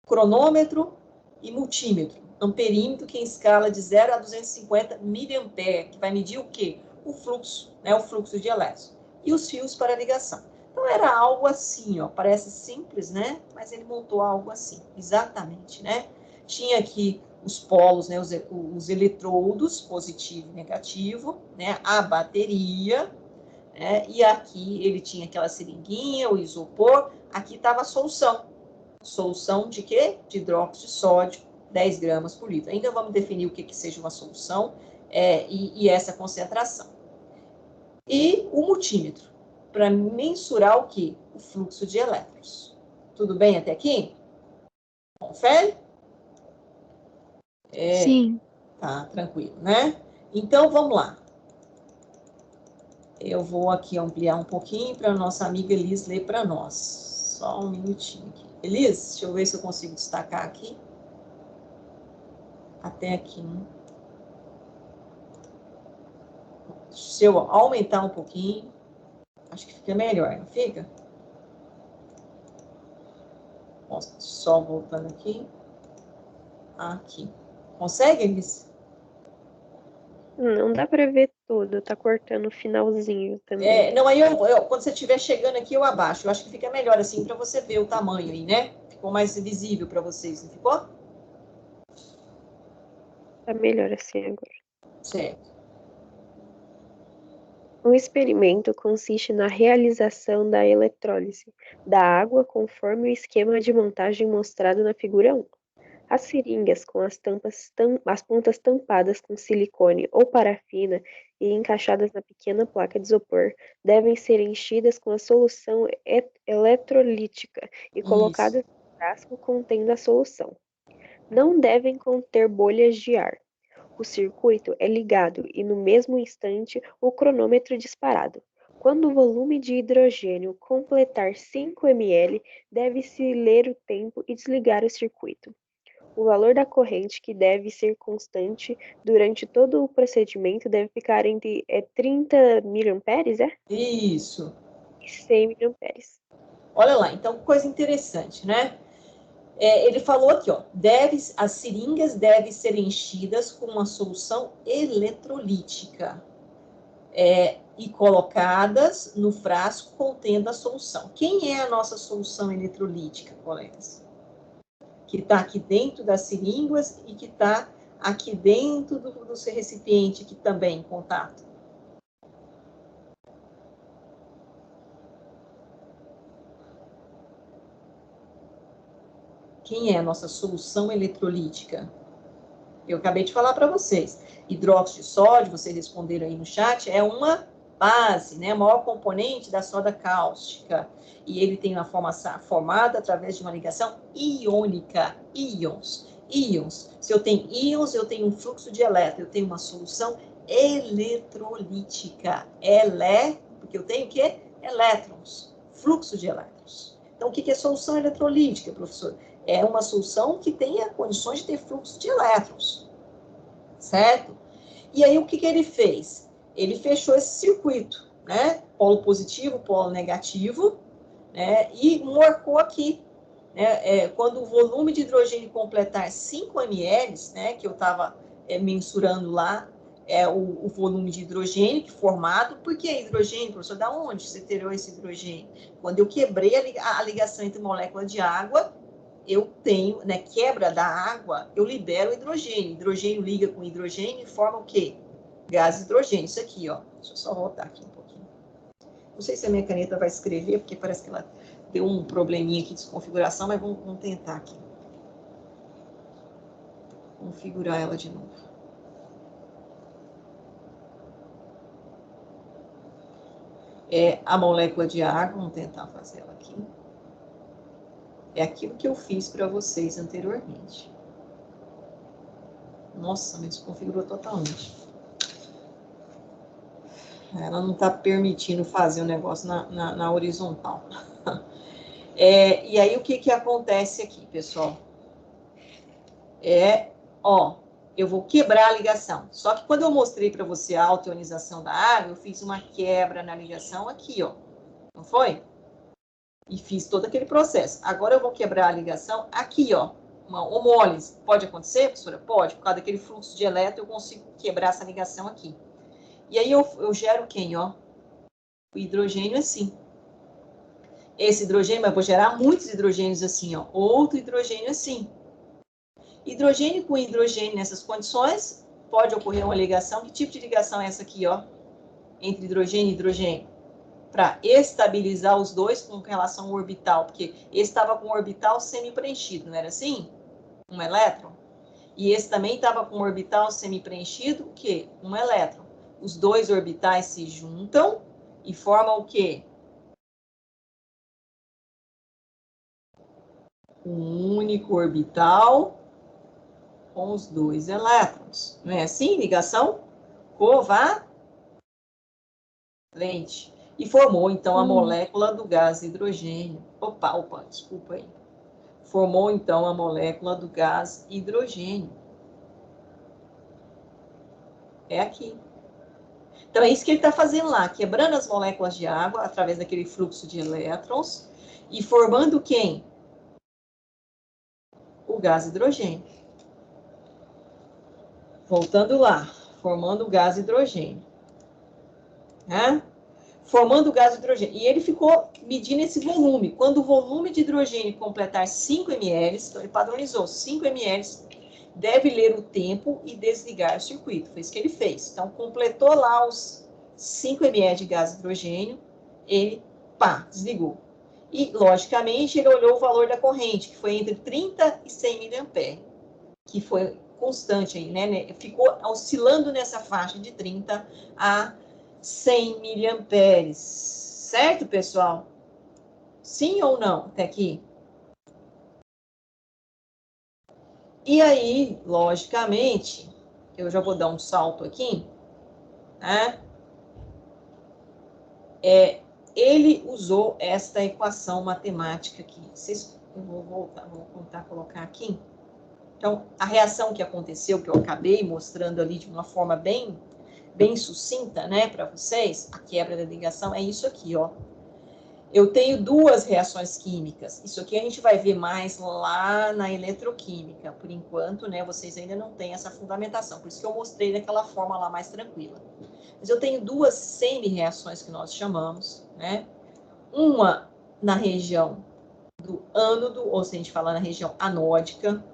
Speaker 1: Cronômetro e multímetro. Amperímetro que em escala de 0 a 250 miliampere, que vai medir o quê? O fluxo, né? O fluxo de elétrons. E os fios para ligação. Então, era algo assim, ó. Parece simples, né? Mas ele montou algo assim, exatamente, né? Tinha aqui os polos, né? Os eletrodos, positivo e negativo, né? A bateria, né? E aqui ele tinha aquela seringuinha, o isopor. Aqui estava a solução. Solução de quê? De hidróxido de sódio, 10 gramas por litro. Ainda vamos definir o que seja uma solução e essa concentração. E o multímetro, para mensurar o quê? O fluxo de elétrons. Tudo bem até aqui? Confere?
Speaker 4: Sim.
Speaker 1: Tá, tranquilo, né? Então, vamos lá. Eu vou aqui ampliar um pouquinho para a nossa amiga Elis ler para nós. Só um minutinho aqui. Elis, deixa eu ver se eu consigo destacar aqui. Até aqui, né? Se eu aumentar um pouquinho, acho que fica melhor, não fica? Nossa, só voltando aqui. Aqui. Consegue, Elis?
Speaker 3: Não dá pra ver tudo, tá cortando o finalzinho também.
Speaker 1: Não, aí quando você estiver chegando aqui, eu abaixo. Eu acho que fica melhor assim para você ver o tamanho aí, né? Ficou mais visível para vocês, não ficou?
Speaker 3: Tá melhor assim agora.
Speaker 1: Certo.
Speaker 3: O experimento consiste na realização da eletrólise da água conforme o esquema de montagem mostrado na figura 1. As seringas com as pontas tampadas com silicone ou parafina e encaixadas na pequena placa de isopor devem ser enchidas com a solução eletrolítica e colocadas no frasco contendo a solução. Não devem conter bolhas de ar. O circuito é ligado e, no mesmo instante, o cronômetro disparado. Quando o volume de hidrogênio completar 5 ml, deve-se ler o tempo e desligar o circuito. O valor da corrente, que deve ser constante durante todo o procedimento, deve ficar entre 30 miliamperes,
Speaker 1: Isso.
Speaker 3: e 100 miliamperes.
Speaker 1: Olha lá, então, coisa interessante, né? Ele falou aqui, ó, as seringas devem ser enchidas com uma solução eletrolítica e colocadas no frasco contendo a solução. Quem é a nossa solução eletrolítica, colegas? Que está aqui dentro das seringas e que está aqui dentro do seu recipiente, aqui também em contato. Quem é a nossa solução eletrolítica? Eu acabei de falar para vocês. Hidróxido de sódio, vocês responderam aí no chat, é uma base, né, o maior componente da soda cáustica. E ele tem uma forma formada através de uma ligação iônica, íons. Se eu tenho íons, eu tenho um fluxo de elétron, eu tenho uma solução eletrolítica. Porque eu tenho o quê? Elétrons, fluxo de elétrons. Então, o que é solução eletrolítica, professor? É uma solução que tenha condições de ter fluxo de elétrons, certo? E aí, o que ele fez? Ele fechou esse circuito, né? Polo positivo, polo negativo, né? E marcou aqui, né? Quando o volume de hidrogênio completar 5 ml, né? Que eu estava mensurando lá, o volume de hidrogênio formado. Por que hidrogênio, professor? Da onde você tirou esse hidrogênio? Quando eu quebrei a ligação entre molécula de água, eu tenho, né, quebra da água, eu libero o hidrogênio. Hidrogênio liga com hidrogênio e forma o quê? Gás hidrogênio. Isso aqui, ó. Deixa eu só voltar aqui um pouquinho. Não sei se a minha caneta vai escrever, porque parece que ela deu um probleminha aqui de desconfiguração, mas vamos tentar aqui. Configurar ela de novo. A molécula de água, vamos tentar fazer ela aqui. É aquilo que eu fiz para vocês anteriormente. Nossa, me desconfigurou totalmente. Ela não está permitindo fazer o negócio na horizontal. E aí, o que acontece aqui, pessoal? Eu vou quebrar a ligação. Só que quando eu mostrei para você a altionização da água, eu fiz uma quebra na ligação aqui, ó. Não foi? E fiz todo aquele processo. Agora eu vou quebrar a ligação aqui, ó. Uma homólise. Pode acontecer, professora? Pode. Por causa daquele fluxo de elétron, eu consigo quebrar essa ligação aqui. E aí eu gero quem, ó? O hidrogênio assim. Esse hidrogênio, mas eu vou gerar muitos hidrogênios assim, ó. Outro hidrogênio assim. Hidrogênio com hidrogênio nessas condições, pode ocorrer uma ligação. Que tipo de ligação é essa aqui, ó? Entre hidrogênio e hidrogênio? Para estabilizar os dois com relação ao orbital, porque esse estava com o orbital semi-preenchido, não era assim? Um elétron. E esse também estava com o orbital semi-preenchido, o quê? Um elétron. Os dois orbitais se juntam e formam o quê? Um único orbital com os dois elétrons. Não é assim? Ligação covalente. E formou, então, a molécula do gás hidrogênio. Opa, desculpa aí. Formou, então, a molécula do gás hidrogênio. É aqui. Então, é isso que ele está fazendo lá, quebrando as moléculas de água através daquele fluxo de elétrons e formando quem? O gás hidrogênio. Voltando lá, formando o gás hidrogênio. Né? Formando o gás hidrogênio. E ele ficou medindo esse volume. Quando o volume de hidrogênio completar 5 ml, então ele padronizou 5 ml, deve ler o tempo e desligar o circuito. Foi isso que ele fez. Então, completou lá os 5 ml de gás hidrogênio, ele, desligou. E, logicamente, ele olhou o valor da corrente, que foi entre 30 e 100 mA, que foi constante aí, né? Ficou oscilando nessa faixa de 30 a 100 miliamperes. Certo, pessoal? Sim ou não? Até aqui? E aí, logicamente, eu já vou dar um salto aqui, né? Ele usou esta equação matemática aqui. Eu vou tentar colocar aqui. Então, a reação que aconteceu, que eu acabei mostrando ali de uma forma bem sucinta, né, para vocês, a quebra da ligação, é isso aqui, ó. Eu tenho duas reações químicas. Isso aqui a gente vai ver mais lá na eletroquímica. Por enquanto, né, vocês ainda não têm essa fundamentação. Por isso que eu mostrei daquela forma lá mais tranquila. Mas eu tenho duas semi-reações que nós chamamos, né? Uma na região do ânodo, ou se a gente falar na região anódica,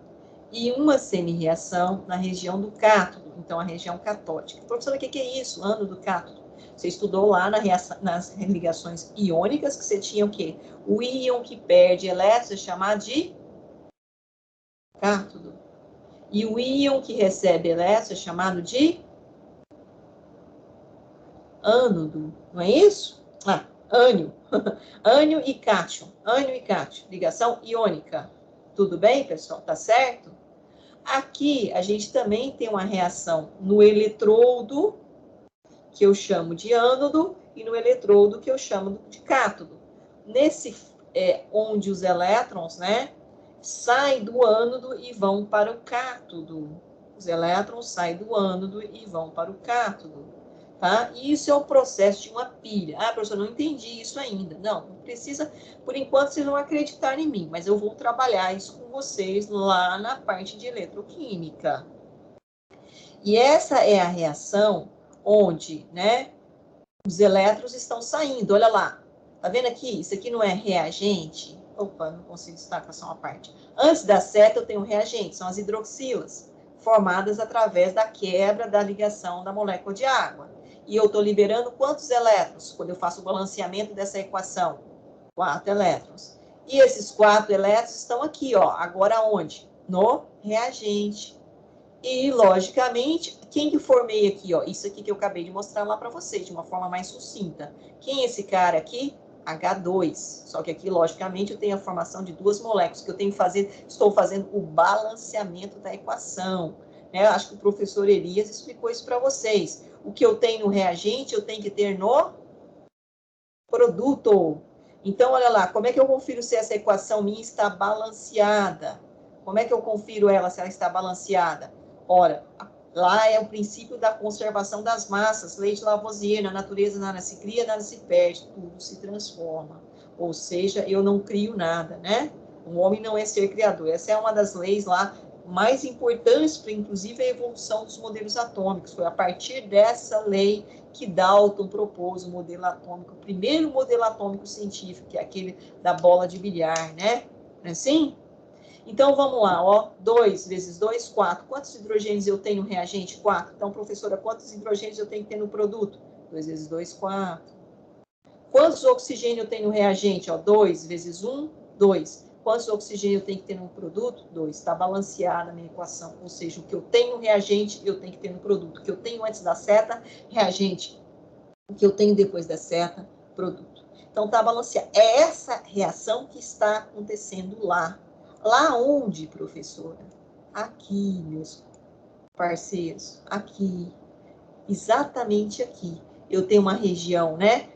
Speaker 1: e uma semi-reação na região do cátodo, então a região catódica. Professora, o que é isso? Ânodo, cátodo. Você estudou lá nas ligações iônicas que você tinha o quê? O íon que perde elétrons é chamado de cátodo. E o íon que recebe elétrons é chamado de Ânodo, não é isso? Ah, ânio. Ânio e cátion. Ânio e cátion. Ligação iônica. Tudo bem, pessoal? Tá certo? Aqui, a gente também tem uma reação no eletrodo, que eu chamo de ânodo, e no eletrodo, que eu chamo de cátodo. Nesse, onde os elétrons, né, saem do ânodo e vão para o cátodo. Os elétrons saem do ânodo e vão para o cátodo. Tá? E isso é o processo de uma pilha. Ah, professor, não entendi isso ainda. Não precisa, por enquanto, vocês não acreditarem em mim, mas eu vou trabalhar isso com vocês lá na parte de eletroquímica. E essa é a reação onde, né, os elétrons estão saindo. Olha lá, tá vendo aqui? Isso aqui não é reagente? Opa, não consigo destacar só uma parte. Antes da seta eu tenho reagente, são as hidroxilas, formadas através da quebra da ligação da molécula de água. E eu estou liberando quantos elétrons quando eu faço o balanceamento dessa equação? 4 elétrons. E esses 4 elétrons estão aqui, ó. Agora onde? No reagente. E, logicamente, quem que formei aqui, ó? Isso aqui que eu acabei de mostrar lá para vocês, de uma forma mais sucinta. Quem é esse cara aqui? H2. Só que aqui, logicamente, eu tenho a formação de 2 moléculas, que eu tenho que fazer, estou fazendo o balanceamento da equação. Né? Eu acho que o professor Elias explicou isso para vocês. O que eu tenho no reagente, eu tenho que ter no produto. Então, olha lá, como é que eu confiro se essa equação minha está balanceada? Como é que eu confiro ela, se ela está balanceada? Ora, lá é o princípio da conservação das massas, lei de Lavoisier, na natureza nada se cria, nada se perde, tudo se transforma. Ou seja, eu não crio nada, né? O homem não é ser criador. Essa é uma das leis lá mais importantes para, inclusive, a evolução dos modelos atômicos. Foi a partir dessa lei que Dalton propôs o modelo atômico, o primeiro modelo atômico científico, que é aquele da bola de bilhar, né? Não é assim? Então, vamos lá, ó, 2 vezes 2, 4. Quantos hidrogênios eu tenho no reagente? 4. Então, professora, quantos hidrogênios eu tenho que ter no produto? 2 vezes 2, 4. Quantos oxigênios eu tenho no reagente? Ó, 2 vezes 1, 2. Quantos oxigênios eu tenho que ter no produto? 2. Está balanceada a minha equação. Ou seja, o que eu tenho no reagente, eu tenho que ter no produto. O que eu tenho antes da seta, reagente. O que eu tenho depois da seta, produto. Então, está balanceado. É essa reação que está acontecendo lá. Lá onde, professora? Aqui, meus parceiros. Aqui. Exatamente aqui. Eu tenho uma região, né?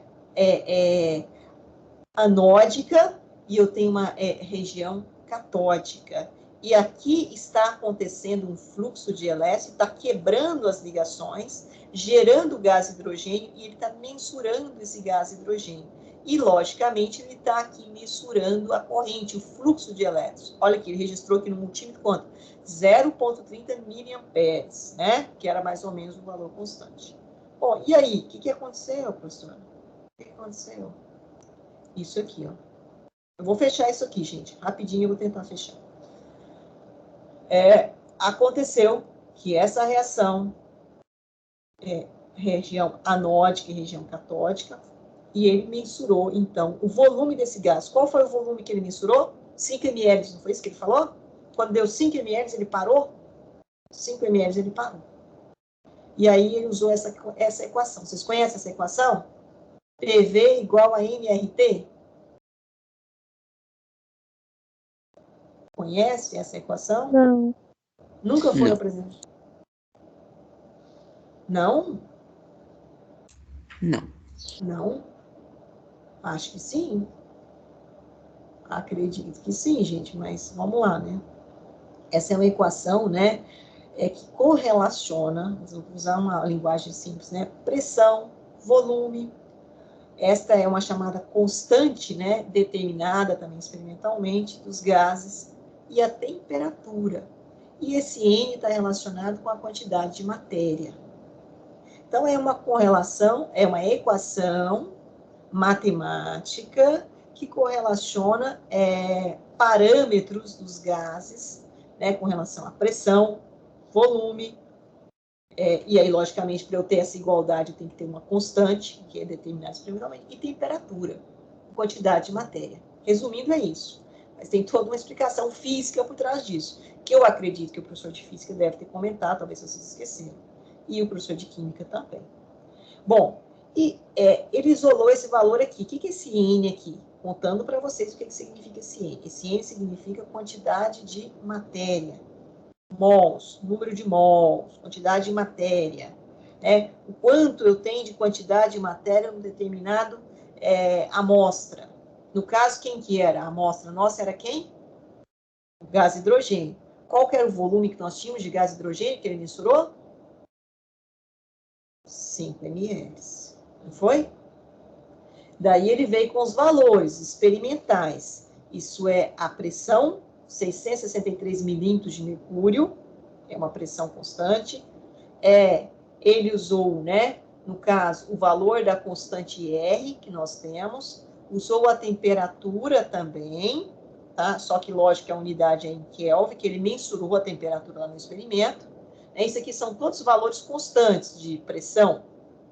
Speaker 1: Anódica e eu tenho uma região catódica. E aqui está acontecendo um fluxo de elétrons, está quebrando as ligações, gerando gás hidrogênio, e ele está mensurando esse gás hidrogênio. E, logicamente, ele está aqui mensurando a corrente, o fluxo de elétrons. Olha aqui, ele registrou aqui no multímetro quanto? 0,30 miliamperes, né? Que era mais ou menos um valor constante. Bom, e aí? O que aconteceu, professora? O que aconteceu? Isso aqui, ó. Eu vou fechar isso aqui, gente. Rapidinho eu vou tentar fechar. Aconteceu que essa reação região anódica e região catódica, e ele mensurou, então, o volume desse gás. Qual foi o volume que ele mensurou? 5 ml, não foi isso que ele falou? Quando deu 5 ml, ele parou? 5 ml, ele parou. E aí ele usou essa equação. Vocês conhecem essa equação? PV igual a nRT? Conhece essa equação?
Speaker 4: Não.
Speaker 1: Nunca foi apresentada? Não?
Speaker 2: Não.
Speaker 1: Não? Acho que sim. Acredito que sim, gente, mas vamos lá, né? Essa é uma equação, né, que correlaciona, vou usar uma linguagem simples, né? Pressão, volume. Esta é uma chamada constante, né, determinada também experimentalmente, dos gases, e a temperatura. E esse N está relacionado com a quantidade de matéria. Então, é uma correlação, é uma equação matemática que correlaciona parâmetros dos gases, né, com relação à pressão, volume, e aí, logicamente, para eu ter essa igualdade, eu tenho que ter uma constante, que é determinada experimentalmente, e temperatura, quantidade de matéria. Resumindo, é isso. Mas tem toda uma explicação física por trás disso, que eu acredito que o professor de física deve ter comentado, talvez vocês esqueceram, e o professor de química também. Bom, E ele isolou esse valor aqui. O que é esse N aqui? Contando para vocês o que significa esse N. Esse N significa quantidade de matéria. Mols, número de mols, quantidade de matéria. O quanto eu tenho de quantidade de matéria num determinado amostra. No caso, quem que era? A amostra nossa era quem? O gás hidrogênio. Qual que era o volume que nós tínhamos de gás hidrogênio que ele mensurou? 5 ml. Não foi? Daí ele veio com os valores experimentais. Isso é a pressão, 663 milímetros de mercúrio, é uma pressão constante. Ele usou, no caso, o valor da constante R que nós temos, usou a temperatura também, tá? Só que, lógico, a unidade é em Kelvin, que ele mensurou a temperatura lá no experimento. Isso aqui são todos os valores constantes de pressão,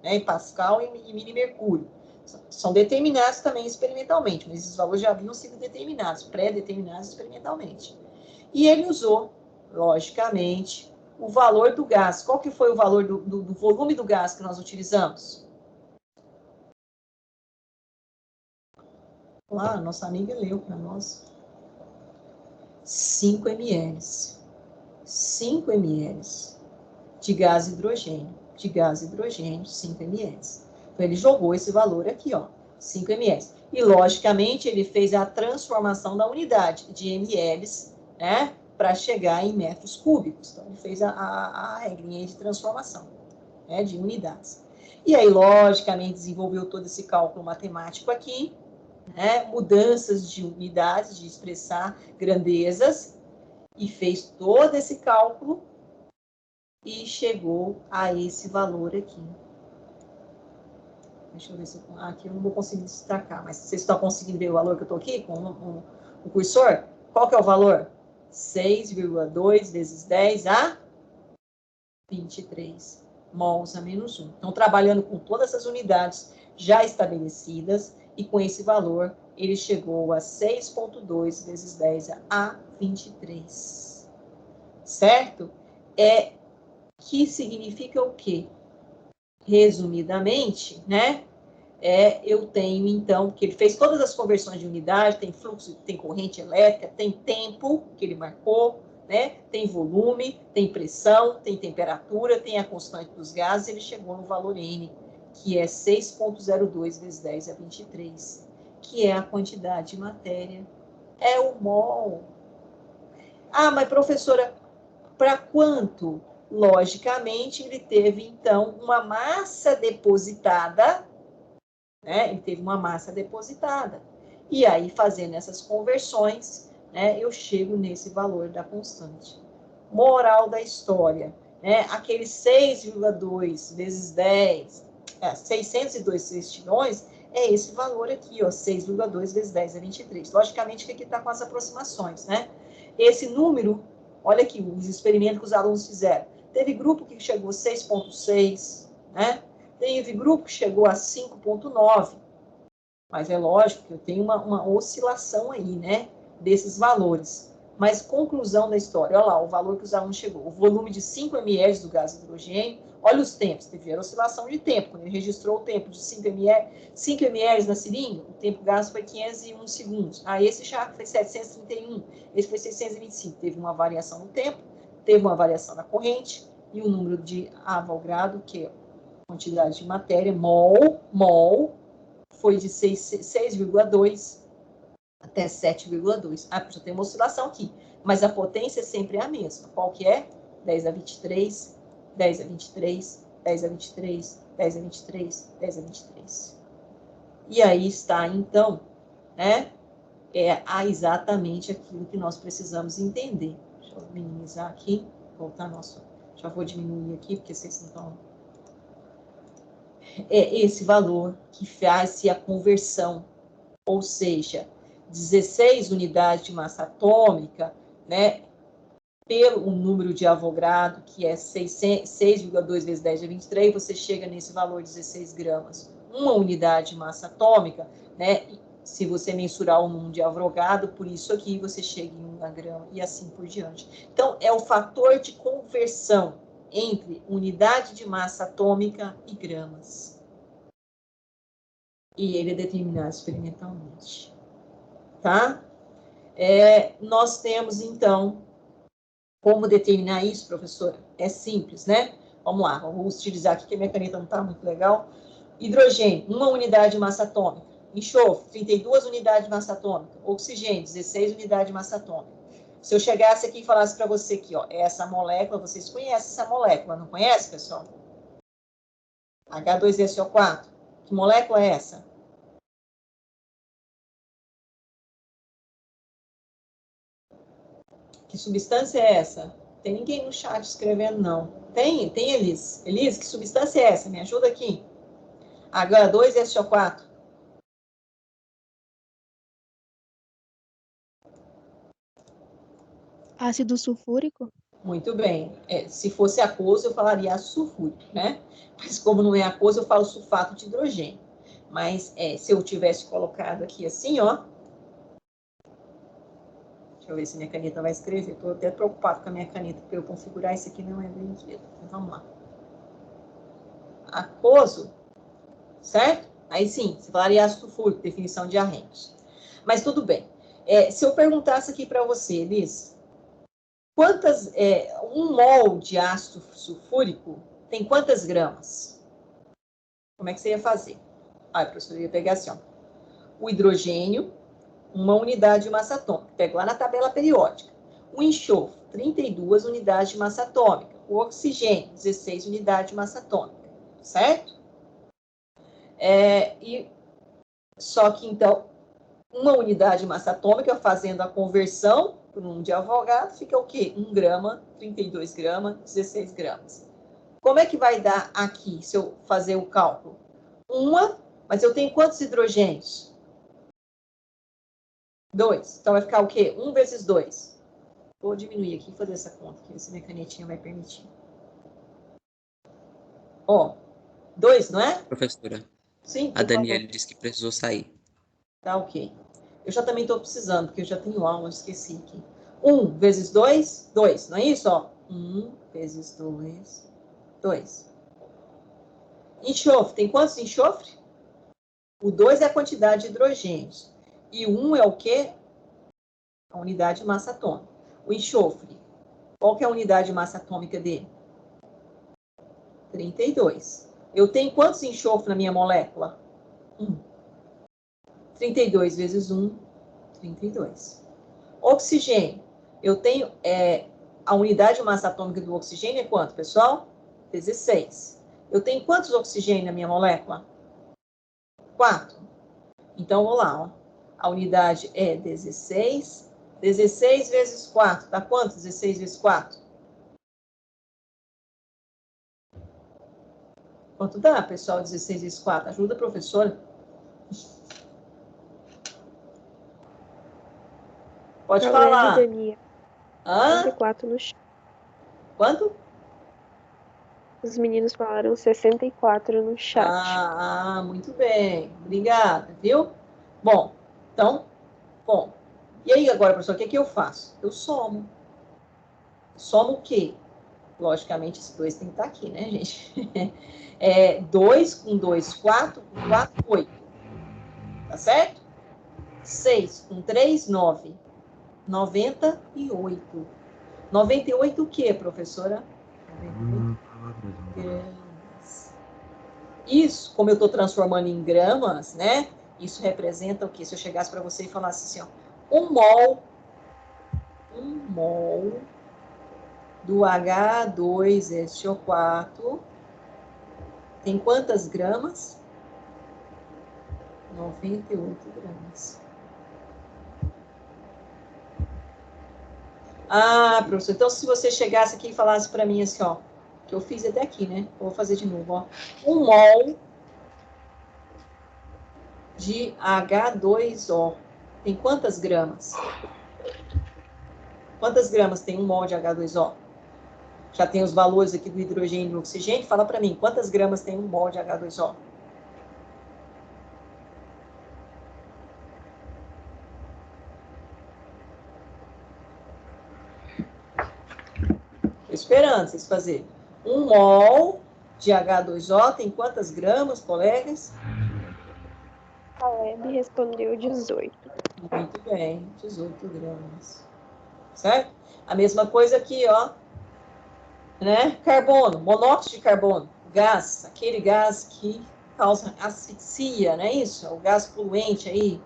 Speaker 1: em Pascal e milimercúrio. São determinados também experimentalmente, mas esses valores já haviam sido determinados, pré-determinados experimentalmente. E ele usou, logicamente, o valor do gás. Qual que foi o valor do volume do gás que nós utilizamos? Lá, nossa amiga leu para nós. 5 ml. 5 ml de gás hidrogênio. De gás hidrogênio, 5 ml. Então, ele jogou esse valor aqui, ó, 5 ml. E, logicamente, ele fez a transformação da unidade de ml, para chegar em metros cúbicos. Então, ele fez a regrinha de transformação, de unidades. E aí, logicamente, desenvolveu todo esse cálculo matemático aqui, mudanças de unidades, de expressar grandezas, e fez todo esse cálculo e chegou a esse valor aqui. Deixa eu ver se aqui eu não vou conseguir destacar, mas vocês estão conseguindo ver o valor que eu estou aqui com o cursor? Qual que é o valor? 6,2 vezes 10 a 23 mols a menos 1. Então, trabalhando com todas essas unidades já estabelecidas, e com esse valor, ele chegou a 6,2 vezes 10 a 23. Certo? Que significa o quê? Resumidamente, eu tenho, então, que ele fez todas as conversões de unidade, tem fluxo, tem corrente elétrica, tem tempo que ele marcou, tem volume, tem pressão, tem temperatura, tem a constante dos gases, ele chegou no valor N, que é 6,02 vezes 10 a 23, que é a quantidade de matéria, é o mol. Ah, mas professora, para quanto? Logicamente, ele teve, então, uma massa depositada, ele teve uma massa depositada. E aí, fazendo essas conversões, eu chego nesse valor da constante. Moral da história, aquele 6,2 vezes 10, 602 sextilhões, é esse valor aqui, ó, 6,2 vezes 10 é 23. Logicamente que aqui está com as aproximações, Esse número, olha aqui, os experimentos que os alunos fizeram. Teve grupo que chegou a 6,6, Teve grupo que chegou a 5,9. Mas é lógico que eu tenho uma oscilação aí, desses valores. Mas conclusão da história, olha lá, o valor que os alunos chegou. O volume de 5 ml do gás hidrogênio, olha os tempos, teve a oscilação de tempo. Quando ele registrou o tempo de 5 ml na seringa, o tempo gás foi 501 segundos. Esse já foi 731, esse foi 625. Teve uma variação no tempo, teve uma variação na corrente, e o número de Avogadro, que é a quantidade de matéria, mol, foi de 6,2 até 7,2. Já tem uma oscilação aqui, mas a potência é sempre a mesma. Qual que é? 10 a 23, 10 a 23, 10 a 23, 10 a 23, 10 a 23. E aí está, então, exatamente aquilo que nós precisamos entender. Deixa eu minimizar aqui, voltar nosso... Já vou diminuir aqui, porque vocês não estão... É esse valor que faz-se a conversão, ou seja, 16 unidades de massa atômica, pelo número de Avogadro, que é 6,2 vezes 10 a 23, você chega nesse valor de 16 gramas. Uma unidade de massa atômica, se você mensurar o número de Avogadro, por isso aqui você chega em 1 grama e assim por diante. Então, é o fator de conversão entre unidade de massa atômica e gramas. e ele é determinado experimentalmente. Tá? Nós temos, então, como determinar isso, professora? É simples, né? Vamos lá, vamos utilizar aqui, que a minha caneta não está muito legal. Hidrogênio, 1 unidade de massa atômica. Enxofre, 32 unidades de massa atômica. Oxigênio, 16 unidades de massa atômica. Se eu chegasse aqui e falasse para você aqui, ó, essa molécula, vocês conhecem essa molécula, não conhece, pessoal? H2SO4. Que molécula é essa? Que substância é essa? Tem ninguém no chat escrevendo, não. Tem, Elis. Elis, que substância é essa? Me ajuda aqui. H2SO4.
Speaker 4: Ácido sulfúrico?
Speaker 1: Muito bem. Se fosse aquoso, eu falaria ácido sulfúrico, né? Mas como não é aquoso, eu falo sulfato de hidrogênio. Mas se eu tivesse colocado aqui assim, ó. Deixa eu ver se minha caneta vai escrever. Estou até preocupado com a minha caneta, porque eu configurar isso aqui não é brinquedo. Então, vamos lá. Aquoso, certo? Aí sim, você falaria ácido sulfúrico, definição de Arrhenius. Mas tudo bem. Se eu perguntasse aqui para você, Elis, um mol de ácido sulfúrico tem quantas gramas? Como é que você ia fazer? Aí, professor, eu ia pegar assim, ó. O hidrogênio, 1 unidade de massa atômica. Pego lá na tabela periódica. O enxofre, 32 unidades de massa atômica. O oxigênio, 16 unidades de massa atômica. Certo? Só que, então, 1 unidade de massa atômica, fazendo a conversão por 1 de Avogadro, fica o quê? 1 grama, 32 gramas, 16 gramas. Como é que vai dar aqui, se eu fazer o cálculo? Mas eu tenho quantos hidrogênios? 2. Então, vai ficar o quê? 1 vezes 2. Vou diminuir aqui e fazer essa conta, que se minha canetinha vai permitir. Ó, 2, não é?
Speaker 2: Professora,
Speaker 1: Sim,
Speaker 2: a
Speaker 1: por
Speaker 2: Daniela
Speaker 1: favor.
Speaker 2: disse que precisou sair.
Speaker 1: Tá, ok. Eu já também estou precisando, porque eu já tenho aula, eu esqueci aqui. 1 vezes 2, 2, não é isso? Ó, 1 vezes 2, 2. Enxofre, tem quantos enxofre? O 2 é a quantidade de hidrogênios. E o 1 é o quê? A unidade de massa atômica. O enxofre, qual que é a unidade de massa atômica dele? 32. Eu tenho quantos enxofre na minha molécula? 1. 32 vezes 1, 32. Oxigênio. Eu tenho, a unidade de massa atômica do oxigênio é quanto, pessoal? 16. Eu tenho quantos oxigênio na minha molécula? 4. Então, vou lá, ó. A unidade é 16. 16 vezes 4, dá quanto? 16 vezes 4? Quanto dá, pessoal, 16 vezes 4? Ajuda a professora. Pode falar.
Speaker 3: Daniel. 64 no chat.
Speaker 1: Quanto?
Speaker 3: Os meninos falaram 64 no chat.
Speaker 1: Muito bem. Obrigada, viu? Bom, então, bom. E aí, agora, professor, o que é que eu faço? Eu somo. Somo o quê? Logicamente, esse 2 tem que estar aqui, né, gente? 2 com 2, 4, com 4, 8. Tá certo? 6 com 3, 9. 98. 98 o quê, professora? 98 gramas. Isso, como eu estou transformando em gramas, né? Isso representa o quê? Se eu chegasse para você e falasse assim, ó, 1 mol do H2SO4 tem quantas gramas? 98 gramas. Professor, então se você chegasse aqui e falasse para mim assim, ó, que eu fiz até aqui, né? Vou fazer de novo, ó. 1 mol de H2O tem quantas gramas? Quantas gramas tem 1 mol de H2O? Já tem os valores aqui do hidrogênio e do oxigênio. Fala para mim, quantas gramas tem 1 mol de H2O? Estou esperando vocês fazerem. 1 mol de H2O tem quantas gramas, colegas?
Speaker 3: Caleb respondeu 18.
Speaker 1: Muito bem, 18 gramas. Certo? A mesma coisa aqui, ó. Né? Carbono, monóxido de carbono, gás, aquele gás que causa asfixia, não é isso? O gás poluente aí.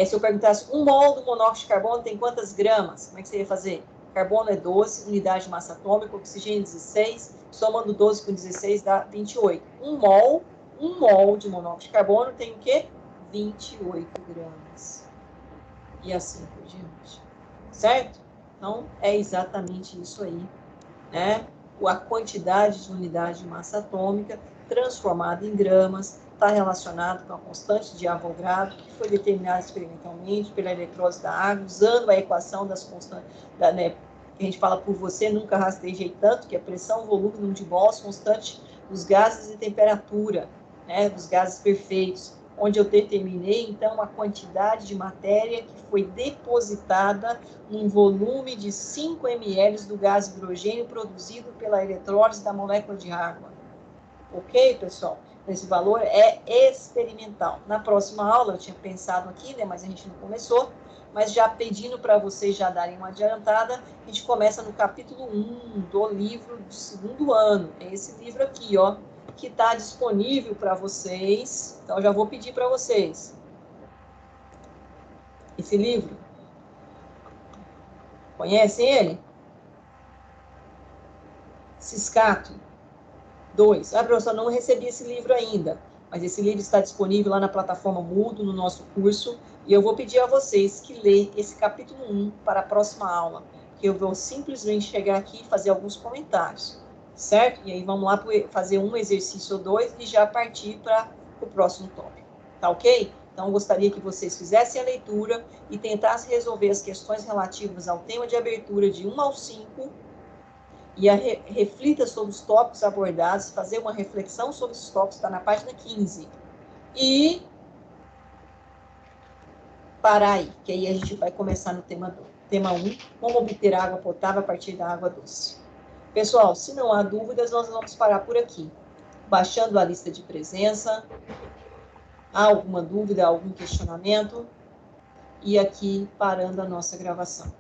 Speaker 1: Se eu perguntasse, 1 mol do monóxido de carbono tem quantas gramas? Como é que você ia fazer? Carbono é 12, unidade de massa atômica, oxigênio 16, somando 12 com 16 dá 28. 1 mol de monóxido de carbono tem o quê? 28 gramas. E assim por diante. Certo? Então, é exatamente isso aí, né? A quantidade de unidade de massa atômica transformada em gramas está relacionado com a constante de Avogadro, que foi determinada experimentalmente pela eletrólise da água, usando a equação das constantes, né, que a gente fala por você, nunca rastejei tanto, que é pressão, volume, número de mols, constante dos gases e temperatura, né, dos gases perfeitos, onde eu determinei, então, a quantidade de matéria que foi depositada num volume de 5 ml do gás hidrogênio produzido pela eletrólise da molécula de água. Ok, pessoal? Esse valor é experimental. Na próxima aula, eu tinha pensado aqui, né, mas a gente não começou, mas já pedindo para vocês já darem uma adiantada, a gente começa no capítulo 1 do livro do 2º ano. É esse livro aqui, ó, que está disponível para vocês. Então, eu já vou pedir para vocês. Esse livro. Conhecem ele? Ciscato 2. Ah, professor, não recebi esse livro ainda, mas esse livro está disponível lá na plataforma Moodle, no nosso curso, e eu vou pedir a vocês que leiam esse capítulo 1 para a próxima aula, que eu vou simplesmente chegar aqui e fazer alguns comentários, certo? E aí vamos lá fazer um exercício ou 2 e já partir para o próximo tópico, tá ok? Então, eu gostaria que vocês fizessem a leitura e tentassem resolver as questões relativas ao tema de abertura de 1 ao 5, e reflita sobre os tópicos abordados, fazer uma reflexão sobre os tópicos, está na página 15. E parar aí, que aí a gente vai começar no tema 1, como obter água potável a partir da água doce. Pessoal, se não há dúvidas, nós vamos parar por aqui. Baixando a lista de presença. Há alguma dúvida, algum questionamento? E aqui parando a nossa gravação.